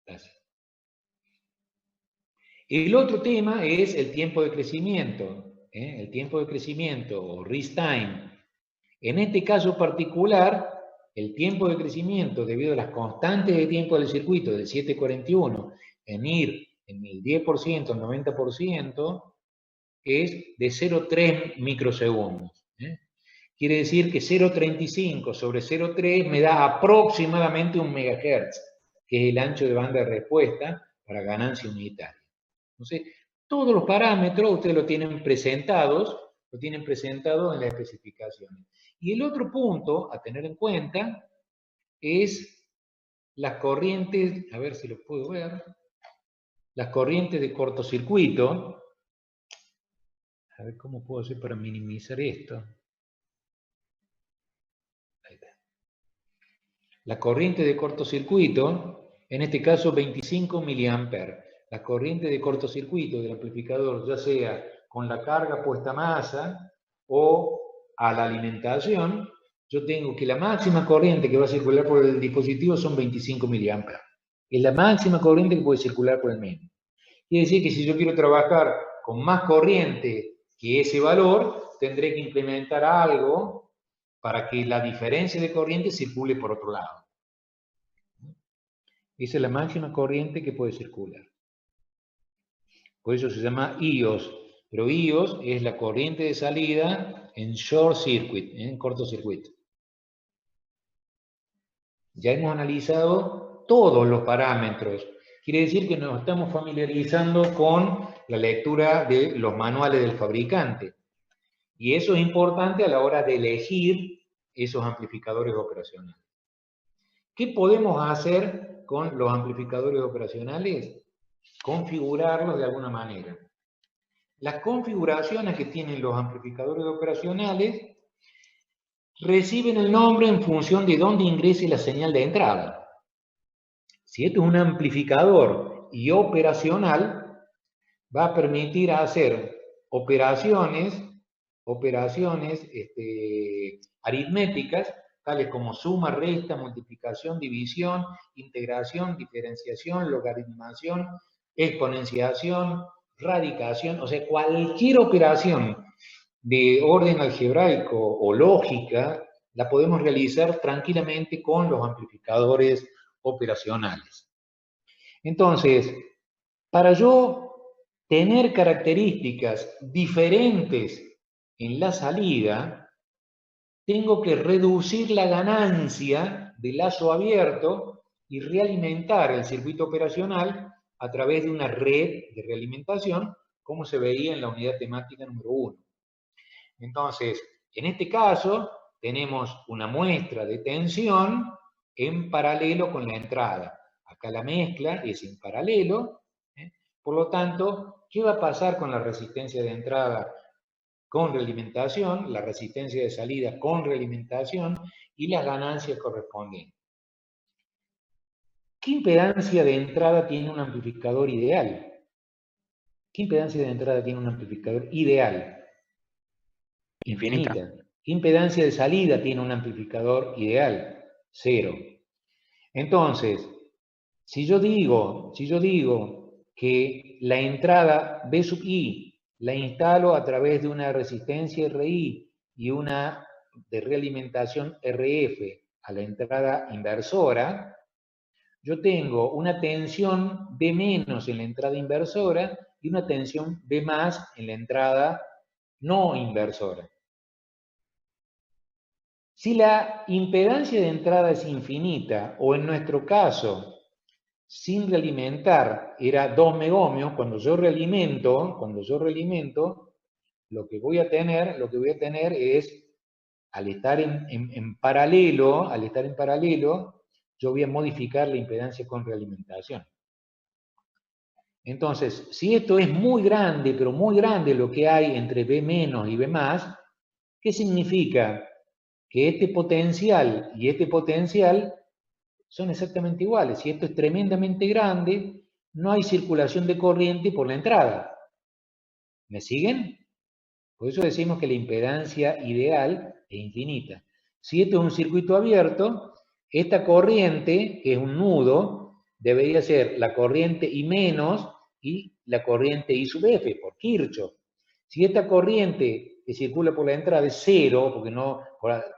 Gracias. El otro tema es el tiempo de crecimiento. El tiempo de crecimiento o rest time. En este caso particular, el tiempo de crecimiento debido a las constantes de tiempo del circuito del 741 en ir en el 10%, el 90%, es de 0,3 microsegundos. Quiere decir que 0,35 sobre 0,3 me da aproximadamente 1 megahertz, que es el ancho de banda de respuesta para ganancia unitaria. Entonces, todos los parámetros ustedes lo tienen presentados en las especificaciones. Y el otro punto a tener en cuenta es las corrientes, a ver si lo puedo ver, las corrientes de cortocircuito. A ver cómo puedo hacer para minimizar esto. Ahí está. La corriente de cortocircuito, en este caso 25 mA. La corriente de cortocircuito del amplificador, ya sea con la carga puesta a masa o a la alimentación, yo tengo que la máxima corriente que va a circular por el dispositivo son 25 mA. Es la máxima corriente que puede circular por el mismo. Quiere decir que si yo quiero trabajar con más corriente que ese valor, tendré que implementar algo para que la diferencia de corriente circule por otro lado. Esa es la máxima corriente que puede circular. Por eso se llama IOS. Pero IOS es la corriente de salida en short circuit, en cortocircuito. Ya hemos analizado todos los parámetros. Quiere decir que nos estamos familiarizando con la lectura de los manuales del fabricante. Y eso es importante a la hora de elegir esos amplificadores operacionales. ¿Qué podemos hacer con los amplificadores operacionales? Configurarlos de alguna manera. Las configuraciones que tienen los amplificadores operacionales reciben el nombre en función de dónde ingrese la señal de entrada. Si esto es un amplificador y operacional, va a permitir hacer operaciones aritméticas, tales como suma, resta, multiplicación, división, integración, diferenciación, logaritmación, exponenciación, radicación, o sea, cualquier operación de orden algebraico o lógica la podemos realizar tranquilamente con los amplificadores operacionales. Entonces, para yo tener características diferentes en la salida, tengo que reducir la ganancia de lazo abierto y realimentar el circuito operacional a través de una red de realimentación, como se veía en la unidad temática número 1. Entonces, en este caso, tenemos una muestra de tensión en paralelo con la entrada. Acá la mezcla es en paralelo, ¿eh? Por lo tanto, ¿qué va a pasar con la resistencia de entrada con realimentación, la resistencia de salida con realimentación y las ganancias correspondientes? ¿Qué impedancia de entrada tiene un amplificador ideal? ¿Qué impedancia de entrada tiene un amplificador ideal? Infinita. ¿Qué impedancia de salida tiene un amplificador ideal? 0. Entonces, si yo digo que la entrada B sub I la instalo a través de una resistencia RI y una de realimentación RF a la entrada inversora, yo tengo una tensión B menos en la entrada inversora y una tensión B más en la entrada no inversora. Si la impedancia de entrada es infinita, o en nuestro caso, sin realimentar, era 2 megohmios, cuando yo realimento, lo que voy a tener es, al estar en paralelo, yo voy a modificar la impedancia con realimentación. Entonces, si esto es muy grande, pero muy grande lo que hay entre B menos y B más, ¿qué significa? Que este potencial y este potencial son exactamente iguales. Si esto es tremendamente grande, no hay circulación de corriente por la entrada. ¿Me siguen? Por eso decimos que la impedancia ideal es infinita. Si esto es un circuito abierto, esta corriente, que es un nudo, debería ser la corriente I menos y la corriente I sub F, por Kirchhoff. Si esta corriente que circula por la entrada es 0,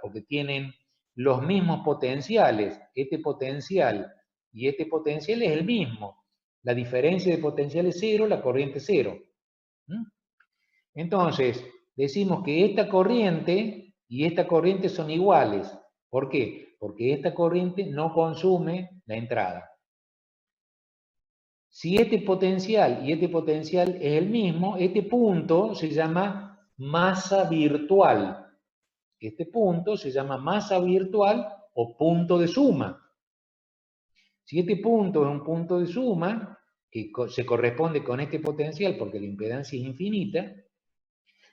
porque tienen los mismos potenciales, este potencial y este potencial es el mismo. La diferencia de potencial es 0, la corriente es 0. Entonces, decimos que esta corriente y esta corriente son iguales. ¿Por qué? Porque esta corriente no consume la entrada. Si este potencial y este potencial es el mismo, este punto se llama masa virtual. Este punto se llama masa virtual o punto de suma. Si este punto es un punto de suma, que se corresponde con este potencial porque la impedancia es infinita,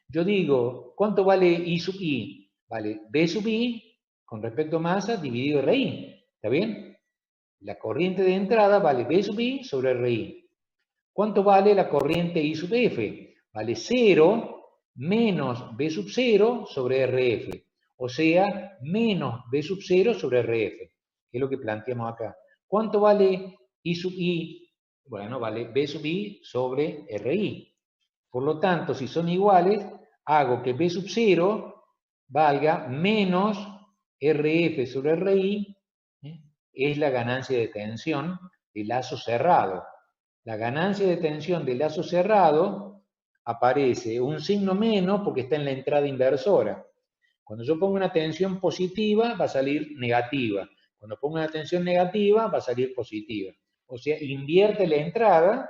yo digo, ¿cuánto vale I sub I? Vale B sub I con respecto a masa dividido RI. ¿Está bien? La corriente de entrada vale B sub I sobre RI. ¿Cuánto vale la corriente I sub F? Vale 0 menos B sub 0 sobre RF. O sea, menos B sub 0 sobre RF, que es lo que planteamos acá. ¿Cuánto vale I sub I? Bueno, vale B sub I sobre RI. Por lo tanto, si son iguales, hago que B sub 0 valga menos RF sobre RI, es la ganancia de tensión de lazo cerrado. La ganancia de tensión de lazo cerrado aparece un signo menos porque está en la entrada inversora. Cuando yo pongo una tensión positiva, va a salir negativa. Cuando pongo una tensión negativa, va a salir positiva. O sea, invierte la entrada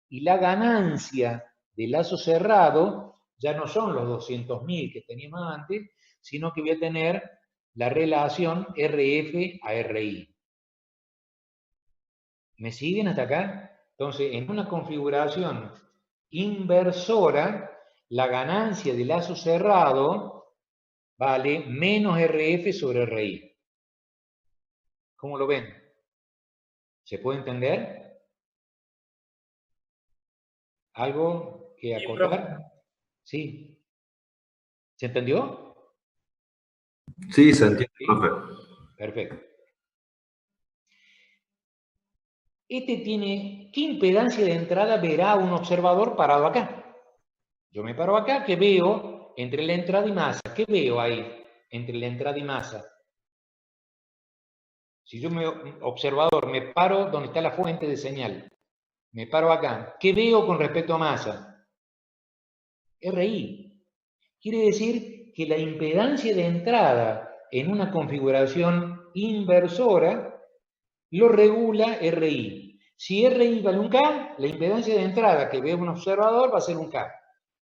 y la ganancia de lazo cerrado ya no son los 200.000 que teníamos antes, sino que voy a tener la relación RF a RI. ¿Me siguen hasta acá? Entonces, en una configuración inversora, la ganancia de lazo cerrado vale menos RF sobre RI. ¿Cómo lo ven? ¿Se puede entender? ¿Algo que acotar? Sí. ¿Se entendió? Sí, se entiende, profe. Perfecto. ¿Qué impedancia de entrada verá un observador parado acá? Yo me paro acá, ¿qué veo entre la entrada y masa? ¿Qué veo ahí entre la entrada y masa? Si yo, observador, me paro donde está la fuente de señal, me paro acá, ¿qué veo con respecto a masa? RI. Quiere decir que la impedancia de entrada en una configuración inversora, lo regula RI. Si RI vale un K, la impedancia de entrada que ve un observador va a ser un K.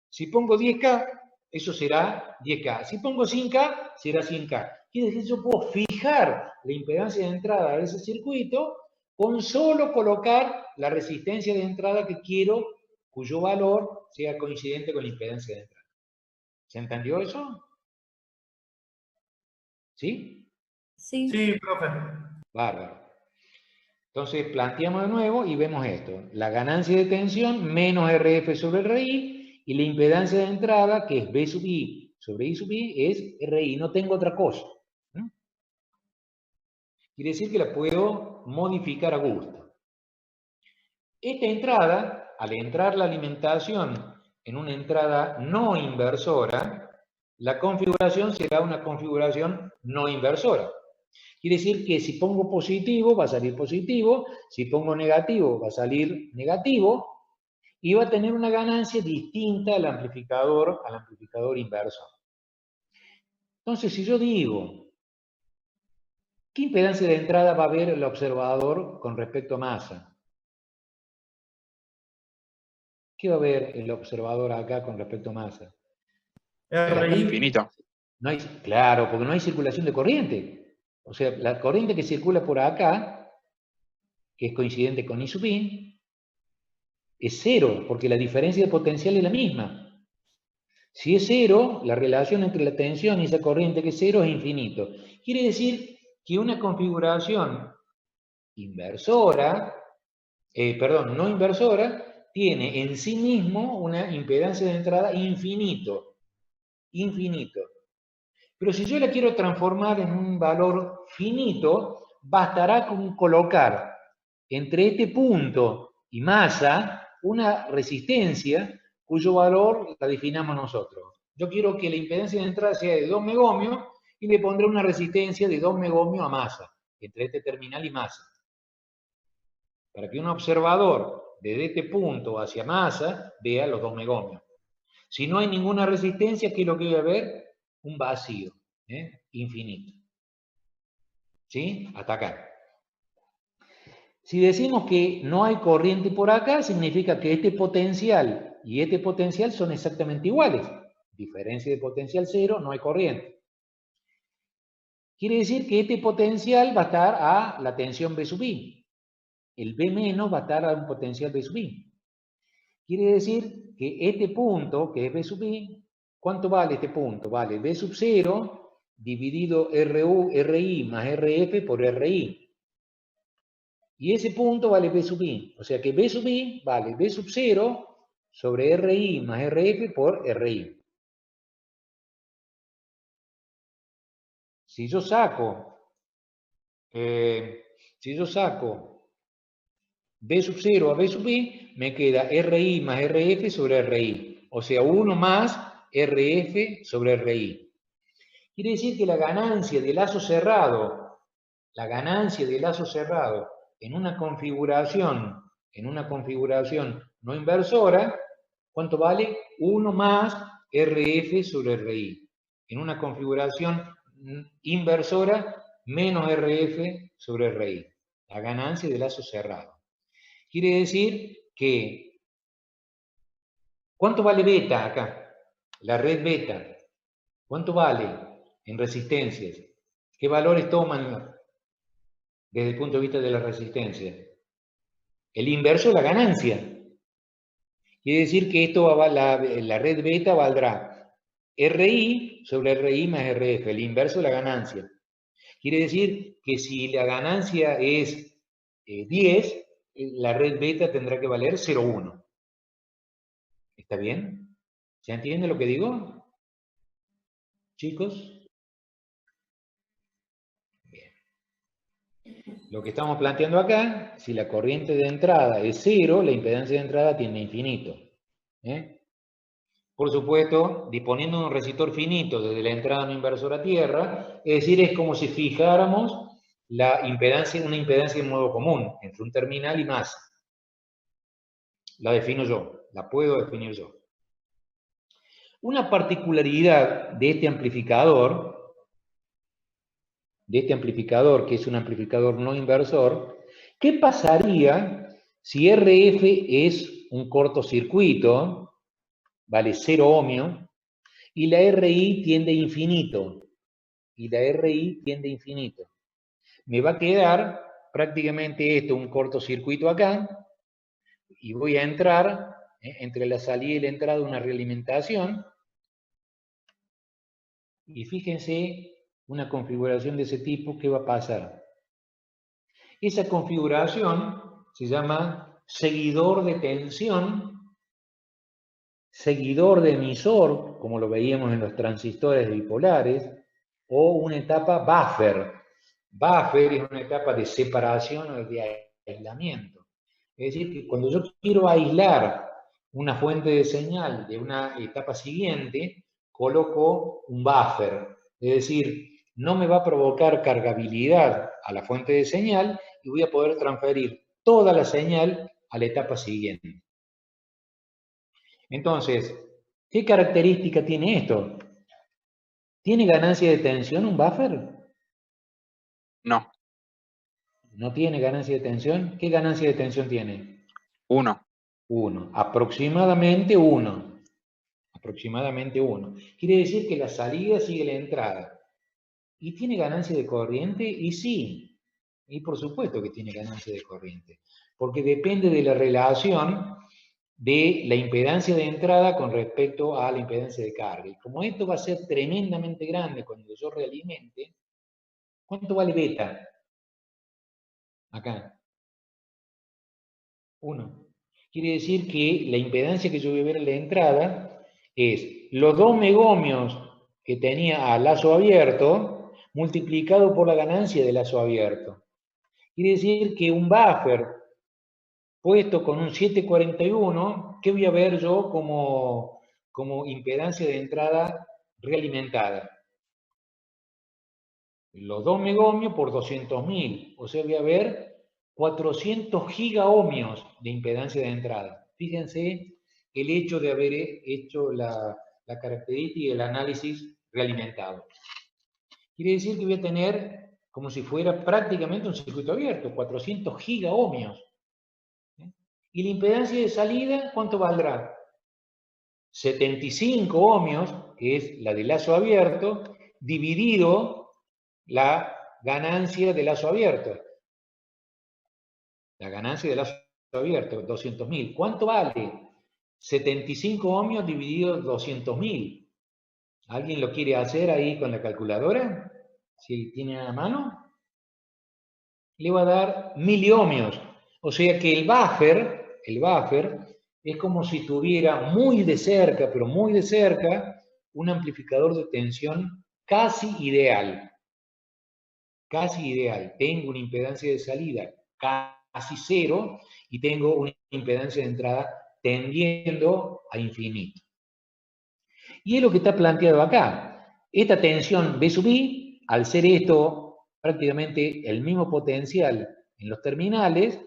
Si pongo 10K, eso será 10K. Si pongo 100K, será 100K. Quiere decir que yo puedo fijar la impedancia de entrada de ese circuito con solo colocar la resistencia de entrada que quiero, cuyo valor sea coincidente con la impedancia de entrada. ¿Se entendió eso? ¿Sí? Sí. Sí, profe. Bárbaro. Entonces planteamos de nuevo y vemos esto. La ganancia de tensión menos RF sobre RI y la impedancia de entrada, que es B sub I sobre I sub I, es RI. No tengo otra cosa. ¿No? Quiere decir que la puedo modificar a gusto. Esta entrada, al entrar la alimentación en una entrada no inversora, la configuración será una configuración no inversora. Quiere decir que si pongo positivo, va a salir positivo, si pongo negativo, va a salir negativo, y va a tener una ganancia distinta al amplificador inversor. Entonces, si yo digo, ¿qué impedancia de entrada va a haber el observador con respecto a masa? ¿Qué va a ver el observador acá con respecto a masa? RI. Infinito. No hay, claro, porque no hay circulación de corriente. O sea, la corriente que circula por acá, que es coincidente con I sub I, es cero, porque la diferencia de potencial es la misma. Si es cero, la relación entre la tensión y esa corriente que es cero es infinito. Quiere decir que una configuración inversora, no inversora, tiene en sí mismo una impedancia de entrada infinito. Infinito. Pero si yo la quiero transformar en un valor finito, bastará con colocar entre este punto y masa una resistencia cuyo valor la definamos nosotros. Yo quiero que la impedancia de entrada sea de 2 megohmios y le pondré una resistencia de 2 megohmios a masa, entre este terminal y masa. Para que un observador desde este punto hacia masa vea los 2 megohmios. Si no hay ninguna resistencia, ¿qué es lo que voy a ver? Un vacío, infinito. ¿Sí? Hasta acá. Si decimos que no hay corriente por acá, significa que este potencial y este potencial son exactamente iguales. Diferencia de potencial cero, no hay corriente. Quiere decir que este potencial va a estar a la tensión B sub I. El B menos va a estar a un potencial B sub I. Quiere decir que este punto, que es B sub I, ¿cuánto vale este punto? Vale B sub 0 dividido RI más RF por RI. Y ese punto vale B sub I. O sea que B sub I vale B sub 0 sobre RI más RF por RI. Si yo saco B sub 0 a B sub I, me queda RI más RF sobre RI. O sea, 1 más RF sobre RI. Quiere decir que la ganancia de lazo cerrado en una configuración no inversora, ¿cuánto vale? 1 más RF sobre RI. En una configuración inversora, menos RF sobre RI. La ganancia de lazo cerrado. Quiere decir que, ¿cuánto vale beta acá? La red beta. ¿Cuánto vale en resistencias? ¿Qué valores toman desde el punto de vista de la resistencia? El inverso de la ganancia. Quiere decir que esto la red beta valdrá RI sobre RI más RF, el inverso de la ganancia. Quiere decir que si la ganancia es 10, la red beta tendrá que valer 0,1. ¿Está bien? ¿Se entiende lo que digo? ¿Chicos? Bien. Lo que estamos planteando acá, si la corriente de entrada es 0, la impedancia de entrada tiene infinito. Por supuesto, disponiendo de un resistor finito desde la entrada no inversora a tierra, es decir, es como si fijáramos una impedancia en modo común, entre un terminal y masa. La defino yo, la puedo definir yo. Una particularidad de este amplificador de este amplificador, que es un amplificador no inversor, ¿qué pasaría si RF es un cortocircuito, vale 0 ohmio, y la RI tiende a infinito? Y la RI tiende a infinito. Me va a quedar prácticamente esto, un cortocircuito acá, y voy a entrar, entre la salida y la entrada, una realimentación, y fíjense, una configuración de ese tipo, ¿qué va a pasar? Esa configuración se llama seguidor de tensión, seguidor de emisor, como lo veíamos en los transistores bipolares, o una etapa buffer. Buffer es una etapa de separación o de aislamiento. Es decir, que cuando yo quiero aislar una fuente de señal de una etapa siguiente, coloco un buffer. Es decir, no me va a provocar cargabilidad a la fuente de señal y voy a poder transferir toda la señal a la etapa siguiente. Entonces, ¿qué característica tiene esto? ¿Tiene ganancia de tensión un buffer? No, ¿No tiene ganancia de tensión? ¿Qué ganancia de tensión tiene? 1. 1. Aproximadamente 1. Aproximadamente 1. Quiere decir que la salida sigue la entrada. ¿Y tiene ganancia de corriente? Y sí. Y por supuesto que tiene ganancia de corriente. Porque depende de la relación de la impedancia de entrada con respecto a la impedancia de carga. Y como esto va a ser tremendamente grande cuando yo realimente, ¿cuánto vale beta? Acá. 1. Quiere decir que la impedancia que yo voy a ver en la entrada es los 2 megohmios que tenía a lazo abierto multiplicado por la ganancia de lazo abierto. Quiere decir que un buffer puesto con un 741, ¿qué voy a ver yo como impedancia de entrada realimentada? Los 2 megohmios por 200.000, o sea, voy a ver 400 gigaohmios de impedancia de entrada. Fíjense el hecho de haber hecho la característica y el análisis realimentado. Quiere decir que voy a tener como si fuera prácticamente un circuito abierto, 400 gigaohmios. ¿Y la impedancia de salida cuánto valdrá? 75 ohmios, que es la de lazo abierto, dividido la ganancia de lazo abierto. La ganancia de lazo abierto, 200.000. ¿Cuánto vale? 75 ohmios dividido 200.000. ¿Alguien lo quiere hacer ahí con la calculadora? Si tiene a mano. Le va a dar miliohmios. O sea que el buffer es como si tuviera muy de cerca, pero muy de cerca, un amplificador de tensión casi ideal. Casi ideal. Tengo una impedancia de salida casi 0 y tengo una impedancia de entrada tendiendo a infinito. Y es lo que está planteado acá. Esta tensión B sub I, al ser esto prácticamente el mismo potencial en los terminales,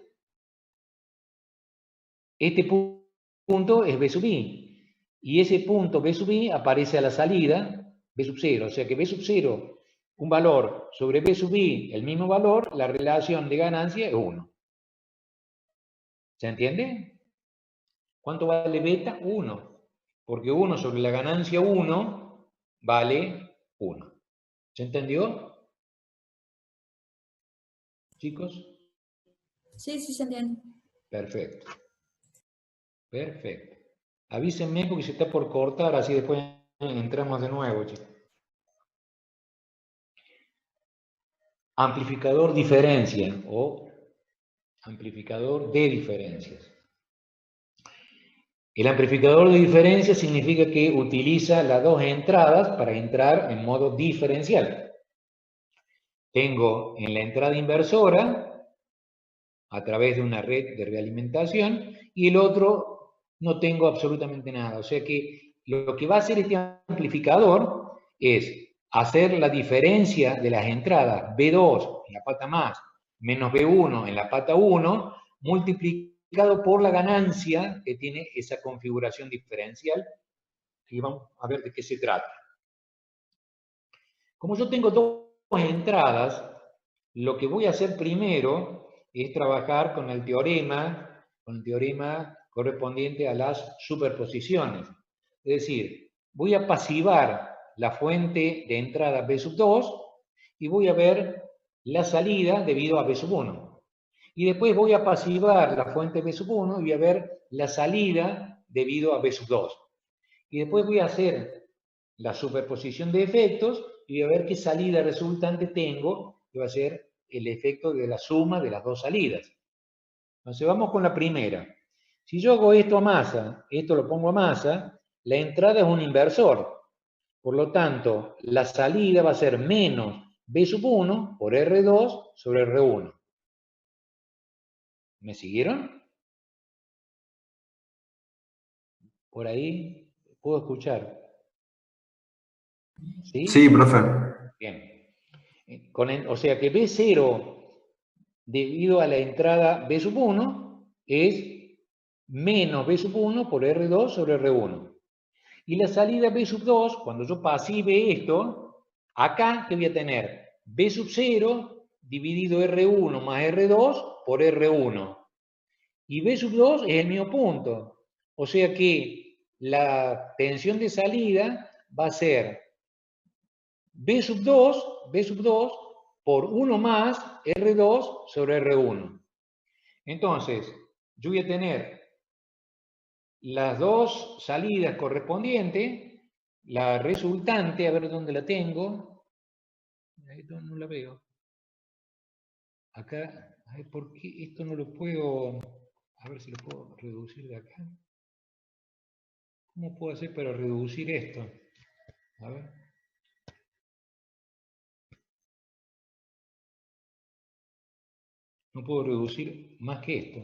este punto es B sub I. Y ese punto B sub I aparece a la salida B sub 0. O sea que B sub 0, un valor sobre B sub I, el mismo valor, la relación de ganancia es 1. ¿Se entiende? ¿Cuánto vale beta? 1. Porque 1 sobre la ganancia 1 vale 1. ¿Se entendió? ¿Chicos? Sí, sí, se entiende. Perfecto. Perfecto. Avísenme porque se está por cortar, así después entramos de nuevo, chicos. Amplificador diferencia o amplificador de diferencias. El amplificador de diferencia significa que utiliza las dos entradas para entrar en modo diferencial. Tengo en la entrada inversora, a través de una red de realimentación, y el otro no tengo absolutamente nada. O sea que lo que va a hacer este amplificador es hacer la diferencia de las entradas B2 en la pata más, menos B1 en la pata 1, multiplicado por la ganancia que tiene esa configuración diferencial, y vamos a ver de qué se trata. Como yo tengo dos entradas, lo que voy a hacer primero es trabajar con el teorema correspondiente a las superposiciones. Es decir, voy a pasivar la fuente de entrada B sub 2 y voy a ver la salida debido a B sub 1. Y después voy a pasivar la fuente B sub 1 y voy a ver la salida debido a B sub 2. Y después voy a hacer la superposición de efectos y voy a ver qué salida resultante tengo, que va a ser el efecto de la suma de las dos salidas. Entonces vamos con la primera. Si yo hago esto a masa, esto lo pongo a masa, la entrada es un inversor. Por lo tanto, la salida va a ser menos B sub 1 por R2 sobre R1. ¿Me siguieron? Por ahí puedo escuchar. ¿Sí? Sí, profe. Bien. O sea que B0 debido a la entrada B sub 1 es menos B sub 1 por R2 sobre R1. Y la salida B sub 2, cuando yo pasive esto, acá que voy a tener B sub 0 dividido R1 más R2 por R1. Y B sub 2 es el mismo punto. O sea que la tensión de salida va a ser B sub 2 por 1 más R2 sobre R1. Entonces, yo voy a tener las dos salidas correspondientes, la resultante, a ver dónde la tengo. Esto no la veo. Acá, a ver, ¿por qué esto no lo puedo? A ver si lo puedo reducir de acá. ¿Cómo puedo hacer para reducir esto? A ver. No puedo reducir más que esto.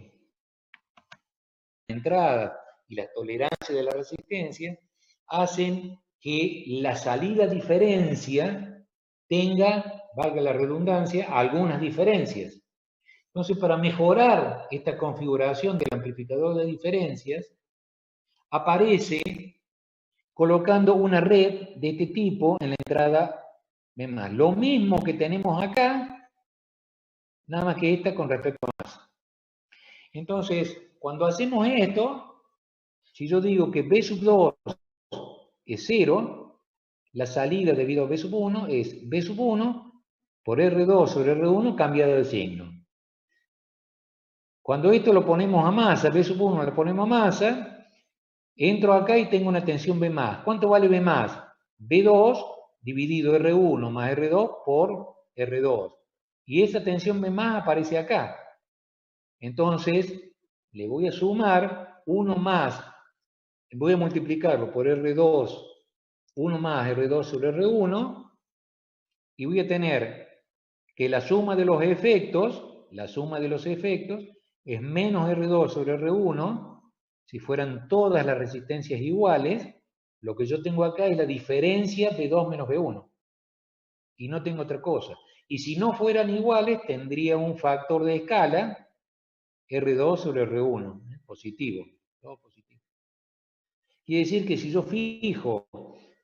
La entrada y la tolerancia de la resistencia hacen que la salida diferencia tenga, valga la redundancia, algunas diferencias. Entonces, para mejorar esta configuración del amplificador de diferencias, aparece colocando una red de este tipo en la entrada B+. Lo mismo que tenemos acá, nada más que esta con respecto a masa. Entonces, cuando hacemos esto, si yo digo que B sub 2 es 0, la salida debido a B sub 1 es B sub 1 por R2 sobre R1 cambiado de signo. Cuando esto lo ponemos a masa, B sub 1 lo ponemos a masa, entro acá y tengo una tensión B+. ¿Cuánto vale B+? B2 dividido R1 más R2 por R2. Y esa tensión B+ aparece acá. Entonces, le voy a sumar 1 más, voy a multiplicarlo por R2, 1 más R2 sobre R1, y voy a tener que la suma de los efectos es menos R2 sobre R1, si fueran todas las resistencias iguales, lo que yo tengo acá es la diferencia B2 menos B1, y no tengo otra cosa. Y si no fueran iguales, tendría un factor de escala, R2 sobre R1, positivo, todo positivo. Quiere decir que si yo fijo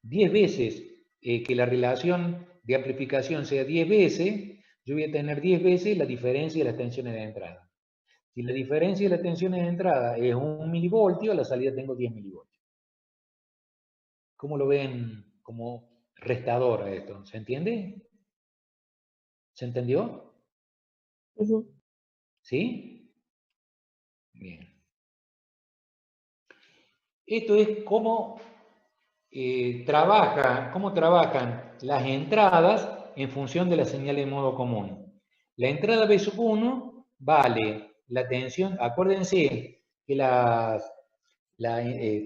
10 veces que la relación de amplificación sea 10 veces, yo voy a tener 10 veces la diferencia de las tensiones de entrada. Si la diferencia de las tensiones de entrada es 1 milivoltio, a la salida tengo 10 milivoltios. ¿Cómo lo ven como restador a esto? ¿Se entiende? ¿Se entendió? ¿Sí? Bien. Esto es cómo trabajan las entradas en función de la señal de modo común. La entrada B sub 1 vale la tensión, acuérdense que la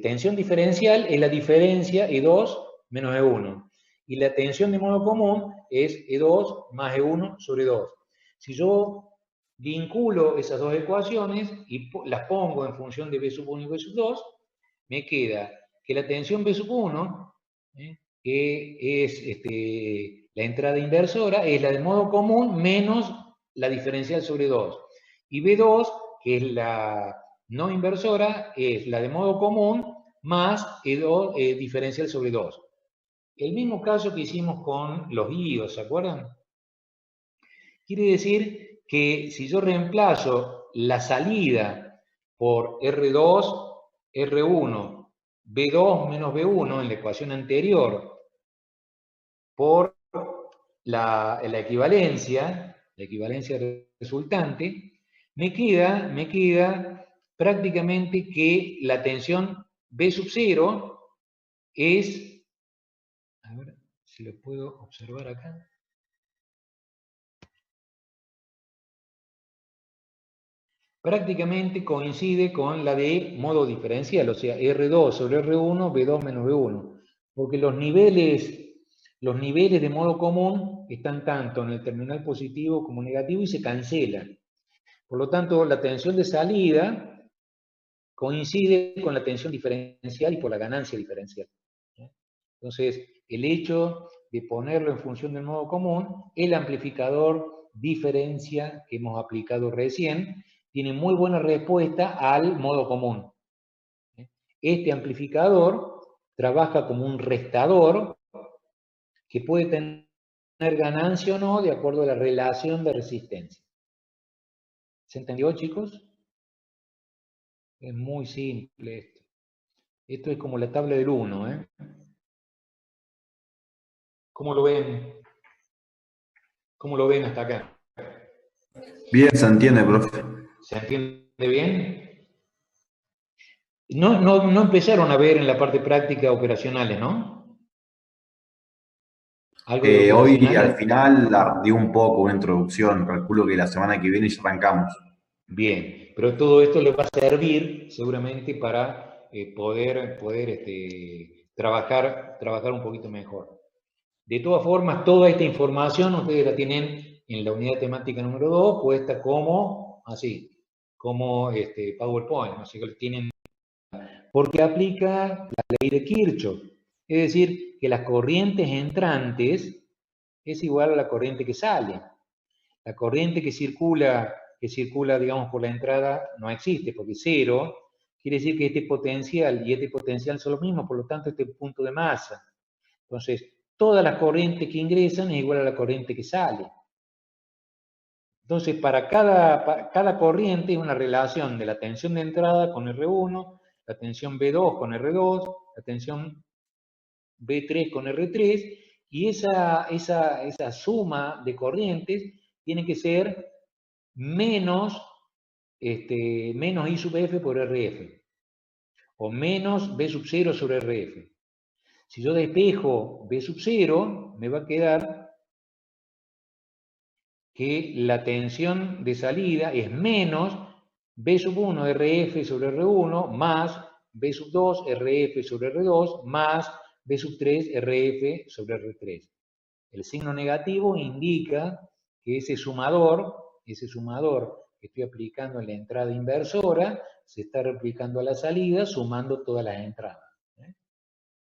tensión diferencial es la diferencia E2 menos E1. Y la tensión de modo común es E2 más E1 sobre 2. Si yo vinculo esas dos ecuaciones y las pongo en función de B sub 1 y B sub 2, me queda que la tensión B sub 1, que es la entrada inversora, es la de modo común menos la diferencial sobre 2. Y B2, que es la no inversora, es la de modo común más diferencial sobre 2. El mismo caso que hicimos con los IOS, ¿se acuerdan? Quiere decir que si yo reemplazo la salida por R2, R1, B2 menos B1 en la ecuación anterior por la equivalencia resultante, me queda prácticamente que la tensión B sub 0 es, a ver si lo puedo observar acá, prácticamente coincide con la de modo diferencial, o sea, R2 sobre R1, B2 menos B1, porque los niveles de modo común están tanto en el terminal positivo como negativo y se cancelan. Por lo tanto, la tensión de salida coincide con la tensión diferencial y por la ganancia diferencial. Entonces, el hecho de ponerlo en función del modo común, el amplificador diferencia que hemos aplicado recién, tiene muy buena respuesta al modo común. Este amplificador trabaja como un restador que puede tener ganancia o no de acuerdo a la relación de resistencia. ¿Se entendió, chicos? Es muy simple esto. Esto es como la tabla del 1, ¿eh? ¿Cómo lo ven? ¿Cómo lo ven hasta acá? Bien, se entiende, profe. ¿Se entiende bien? No empezaron a ver en la parte práctica operacionales, ¿no? ¿Algo de Hoy operacionales? al final di un poco una introducción. Calculo que la semana que viene ya arrancamos. Bien, pero todo esto les va a servir seguramente para poder trabajar un poquito mejor. De todas formas, toda esta información ustedes la tienen en la unidad temática número 2, puesta como así, como PowerPoint, así que lo tienen, porque aplica la ley de Kirchhoff, es decir, que las corrientes entrantes es igual a la corriente que sale. La corriente que circula, digamos, por la entrada no existe, porque cero quiere decir que este potencial y este potencial son los mismos, por lo tanto este punto de masa. Entonces, todas las corrientes que ingresan es igual a la corriente que sale. Entonces, para cada corriente es una relación de la tensión de entrada con R1, la tensión B2 con R2, la tensión B3 con R3, y esa suma de corrientes tiene que ser menos I sub F por RF, o menos B sub 0 sobre RF. Si yo despejo B sub 0, me va a quedar que la tensión de salida es menos B sub 1 RF sobre R1 más B sub 2 RF sobre R2 más B sub 3 RF sobre R3. El signo negativo indica que ese sumador que estoy aplicando en la entrada inversora se está replicando a la salida sumando todas las entradas.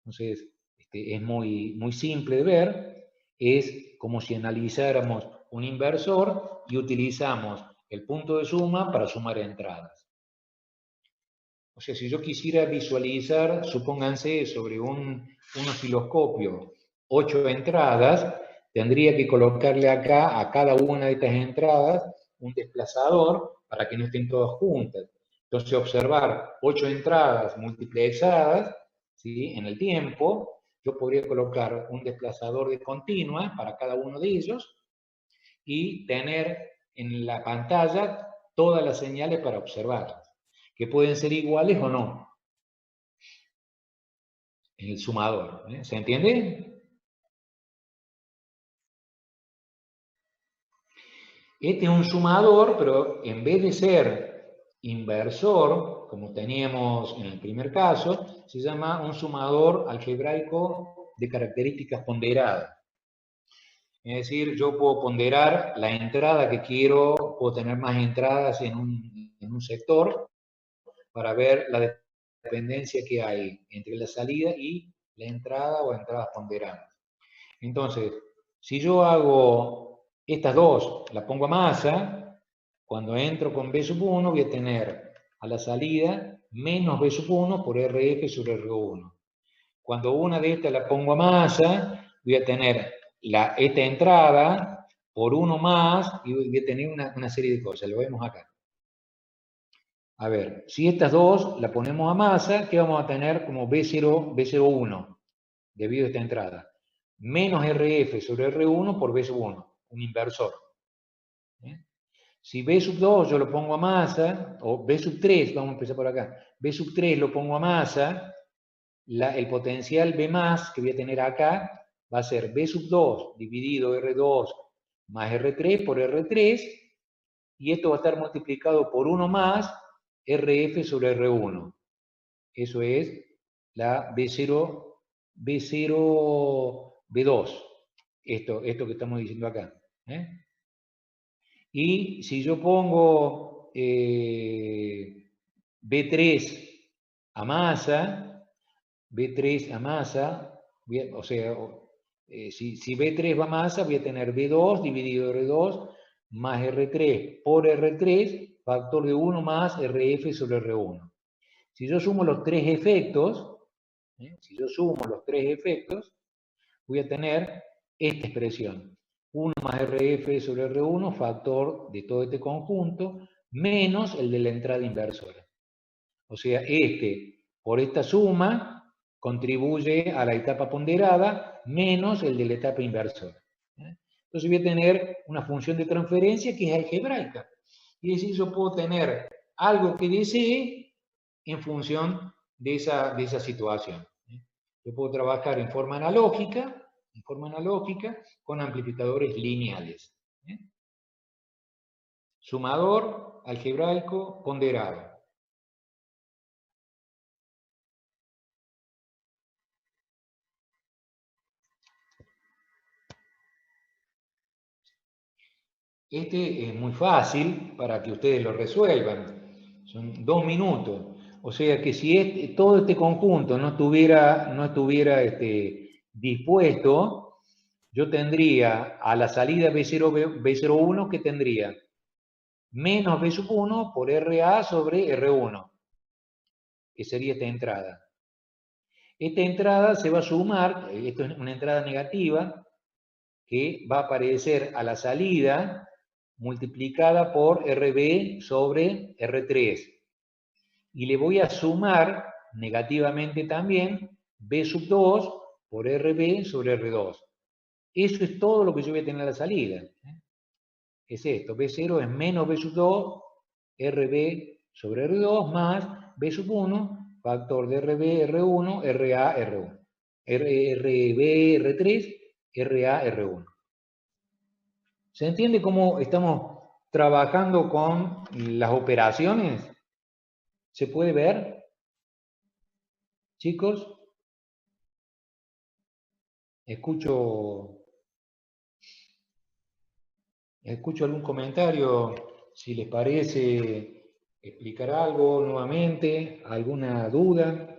Entonces, es muy simple de ver, es como si analizáramos un inversor y utilizamos el punto de suma para sumar entradas. O sea, si yo quisiera visualizar, supónganse, sobre un osciloscopio 8 entradas, tendría que colocarle acá a cada una de estas entradas un desplazador para que no estén todas juntas. Entonces, observar 8 entradas multiplexadas, ¿sí?, en el tiempo, yo podría colocar un desplazador de continua para cada uno de ellos y tener en la pantalla todas las señales para observarlas, que pueden ser iguales o no, en el sumador. ¿Se entiende? Este es un sumador, pero en vez de ser inversor, como teníamos en el primer caso, se llama un sumador algebraico de características ponderadas. Es decir, yo puedo ponderar la entrada que quiero, puedo tener más entradas en un sector para ver la dependencia que hay entre la salida y la entrada o entradas ponderadas. Entonces, si yo hago estas dos, las pongo a masa, cuando entro con B sub 1 voy a tener a la salida menos B sub 1 por RF sobre R1. Cuando una de estas la pongo a masa, voy a tener esta entrada por 1 más, y voy a tener una serie de cosas, lo vemos acá. A ver, si estas dos la ponemos a masa, ¿qué vamos a tener como B0, B01, debido a esta entrada? Menos RF sobre R1 por B1, un inversor. Si B2 yo lo pongo a masa, o B3, vamos a empezar por acá, B3 lo pongo a masa, el potencial B más que voy a tener acá va a ser B2 dividido R2 más R3 por R3, y esto va a estar multiplicado por 1 más RF sobre R1. Eso es la B0, B2. Esto que estamos diciendo acá. Y si yo pongo B3 a masa, o sea, si B3 va a masa, voy a tener B2 dividido R2 más R3 por R3, factor de 1 más RF sobre R1. Si yo sumo los tres efectos, voy a tener esta expresión. 1 más RF sobre R1, factor de todo este conjunto, menos el de la entrada inversora. O sea, por esta suma, contribuye a la etapa ponderada, menos el de la etapa inversora. Entonces voy a tener una función de transferencia que es algebraica. Y es decir, yo puedo tener algo que desee en función de esa situación. Yo puedo trabajar en forma analógica con amplificadores lineales. Sumador, algebraico, ponderado. Este es muy fácil para que ustedes lo resuelvan. Son 2 minutos. O sea que si todo este conjunto no estuviera dispuesto, yo tendría a la salida B01, que tendría menos B1 por RA sobre R1, que sería esta entrada. Esta entrada se va a sumar, esto es una entrada negativa, que va a aparecer a la salida multiplicada por RB sobre R3. Y le voy a sumar negativamente también B2 por RB sobre R2. Eso es todo lo que yo voy a tener a la salida. Es esto, B0 es menos B2, RB sobre R2 más B1, factor de RB, R1, RA, R1. RB, R3, RA, R1. ¿Se entiende cómo estamos trabajando con las operaciones? ¿Se puede ver? Chicos, escucho algún comentario, si les parece explicar algo nuevamente, alguna duda.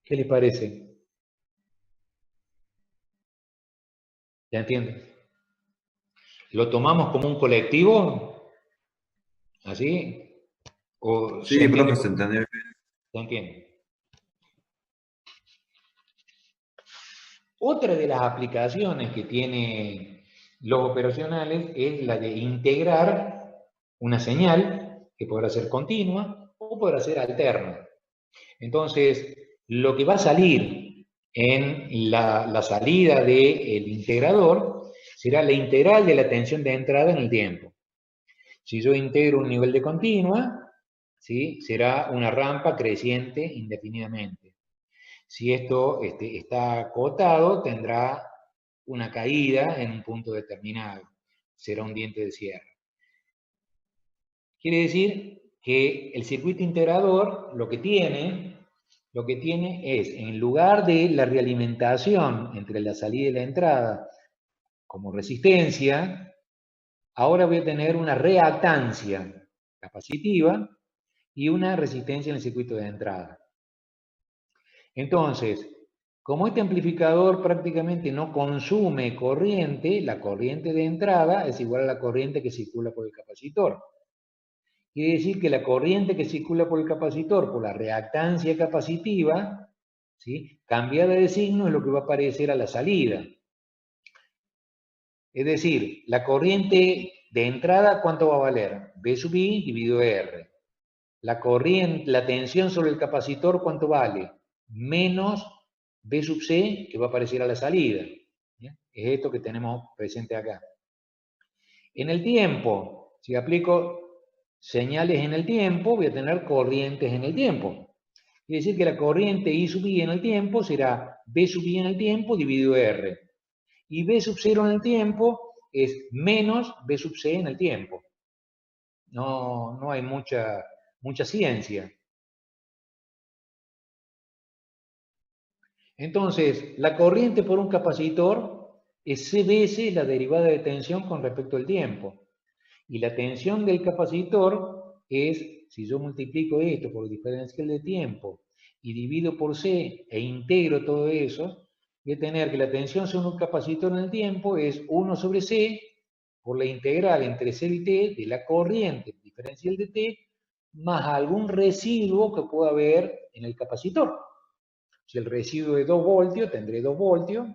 ¿Qué les parece? ¿Ya entienden? ¿Lo tomamos como un colectivo? ¿Así? ¿O Sí, profe, se entendió. ¿Se entiende? Otra de las aplicaciones que tienen los operacionales es la de integrar una señal que podrá ser continua o podrá ser alterna. Entonces, lo que va a salir en la salida del integrador será la integral de la tensión de entrada en el tiempo. Si yo integro un nivel de continua, ¿sí?, será una rampa creciente indefinidamente. Si esto está acotado, tendrá una caída en un punto determinado. Será un diente de cierre. Quiere decir que el circuito integrador lo que tiene es, en lugar de la realimentación entre la salida y la entrada como resistencia, ahora voy a tener una reactancia capacitiva y una resistencia en el circuito de entrada. Entonces, como este amplificador prácticamente no consume corriente, la corriente de entrada es igual a la corriente que circula por el capacitor. Quiere decir que la corriente que circula por el capacitor, por la reactancia capacitiva, ¿sí?, cambiada de signo, es lo que va a aparecer a la salida. Es decir, la corriente de entrada, ¿cuánto va a valer? B sub I dividido R. La tensión sobre el capacitor, ¿cuánto vale? Menos B sub C, que va a aparecer a la salida. ¿Bien? Es esto que tenemos presente acá. En el tiempo, si aplico señales en el tiempo, voy a tener corrientes en el tiempo. Quiere decir que la corriente I sub I en el tiempo será B sub I en el tiempo dividido R. Y B sub 0 en el tiempo es menos B sub C en el tiempo. No hay mucha ciencia. Entonces, la corriente por un capacitor es C veces la derivada de tensión con respecto al tiempo. Y la tensión del capacitor es, si yo multiplico esto por el diferencial de tiempo y divido por C e integro todo eso, voy a tener que la tensión sobre un capacitor en el tiempo es 1 sobre C por la integral entre C y T de la corriente diferencial de T más algún residuo que pueda haber en el capacitor. Si el residuo es 2 voltios, tendré 2 voltios.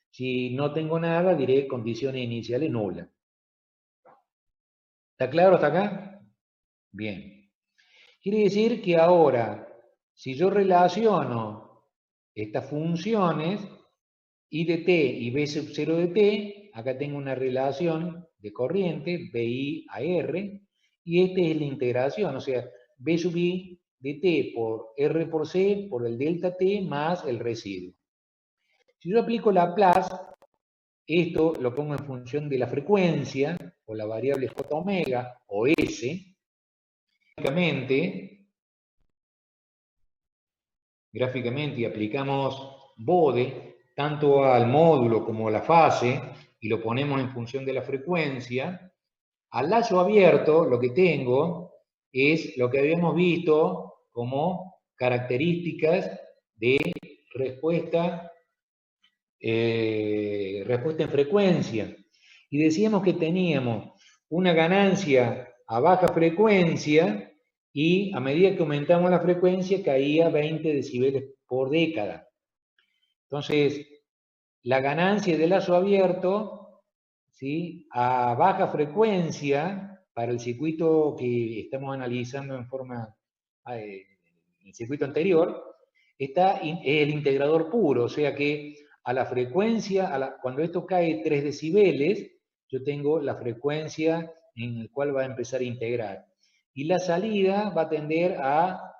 Si no tengo nada, diré condiciones iniciales nulas. ¿Está claro hasta acá? Bien. Quiere decir que ahora, si yo relaciono estas funciones, I de t y B sub 0 de t, acá tengo una relación de corriente, BI a R, y esta es la integración, o sea, B sub I de t por R por C por el delta t más el residuo. Si yo aplico Laplace, esto lo pongo en función de la frecuencia, o la variable J omega, o S, gráficamente, y aplicamos Bode, tanto al módulo como a la fase, y lo ponemos en función de la frecuencia, al lazo abierto lo que tengo es lo que habíamos visto como características de respuesta en frecuencia. Y decíamos que teníamos una ganancia a baja frecuencia y a medida que aumentamos la frecuencia caía 20 decibeles por década. Entonces, la ganancia de lazo abierto, ¿sí?, a baja frecuencia para el circuito que estamos analizando en forma, el circuito anterior, es el integrador puro, o sea que a la frecuencia, cuando esto cae 3 decibeles, yo tengo la frecuencia en la cual va a empezar a integrar. Y la salida va a tender a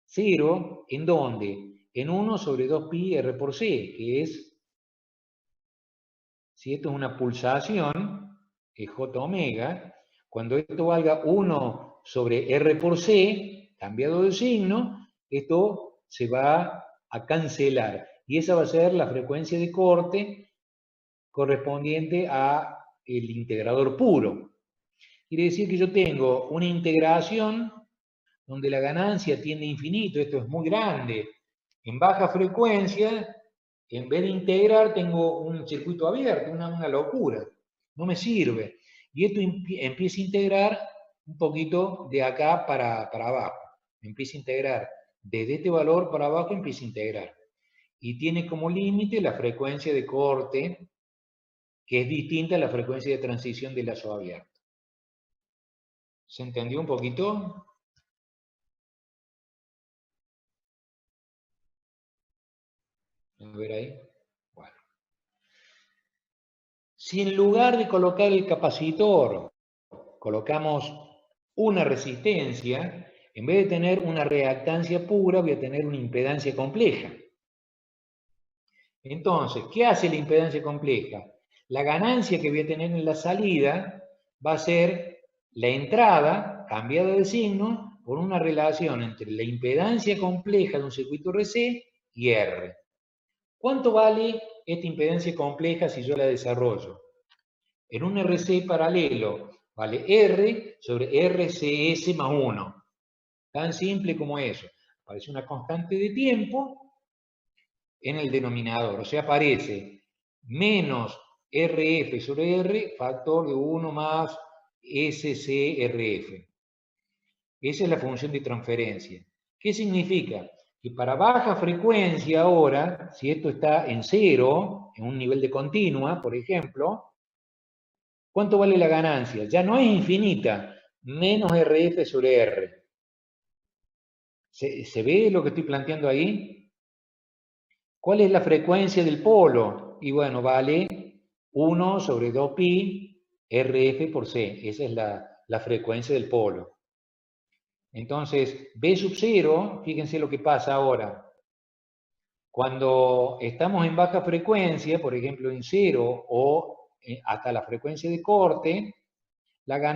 0, ¿en dónde? En 1 sobre 2pi R por C, que es, si esto es una pulsación, es J omega, cuando esto valga 1 sobre R por C, cambiado de signo, esto se va a cancelar. Y esa va a ser la frecuencia de corte correspondiente a el integrador puro. Quiere decir que yo tengo una integración donde la ganancia tiende a infinito, esto es muy grande. En baja frecuencia, en vez de integrar, tengo un circuito abierto, una locura. No me sirve. Y esto empieza a integrar un poquito de acá para abajo. Empieza a integrar. Desde este valor para abajo empieza a integrar. Y tiene como límite la frecuencia de corte, que es distinta a la frecuencia de transición de lazo abierto. ¿Se entendió un poquito? A ver ahí. Bueno. Si en lugar de colocar el capacitor, colocamos una resistencia, en vez de tener una reactancia pura, voy a tener una impedancia compleja. Entonces, ¿qué hace la impedancia compleja? La ganancia que voy a tener en la salida va a ser la entrada, cambiada de signo, por una relación entre la impedancia compleja de un circuito RC y R. ¿Cuánto vale esta impedancia compleja si yo la desarrollo? En un RC paralelo vale R sobre RCS más 1. Tan simple como eso. Aparece una constante de tiempo en el denominador. O sea, aparece menos RF sobre R, factor de 1 más SCRF. Esa es la función de transferencia. ¿Qué significa? Que para baja frecuencia ahora, si esto está en 0, en un nivel de continua, por ejemplo, ¿Cuánto vale la ganancia? Ya no es infinita, menos RF sobre R. ¿Se ve lo que estoy planteando ahí? ¿Cuál es la frecuencia del polo? Y bueno, vale 1 sobre 2pi RF por C. Esa es la frecuencia del polo. Entonces, B sub 0, fíjense lo que pasa ahora. Cuando estamos en baja frecuencia, por ejemplo en 0 o hasta la frecuencia de corte, la ganancia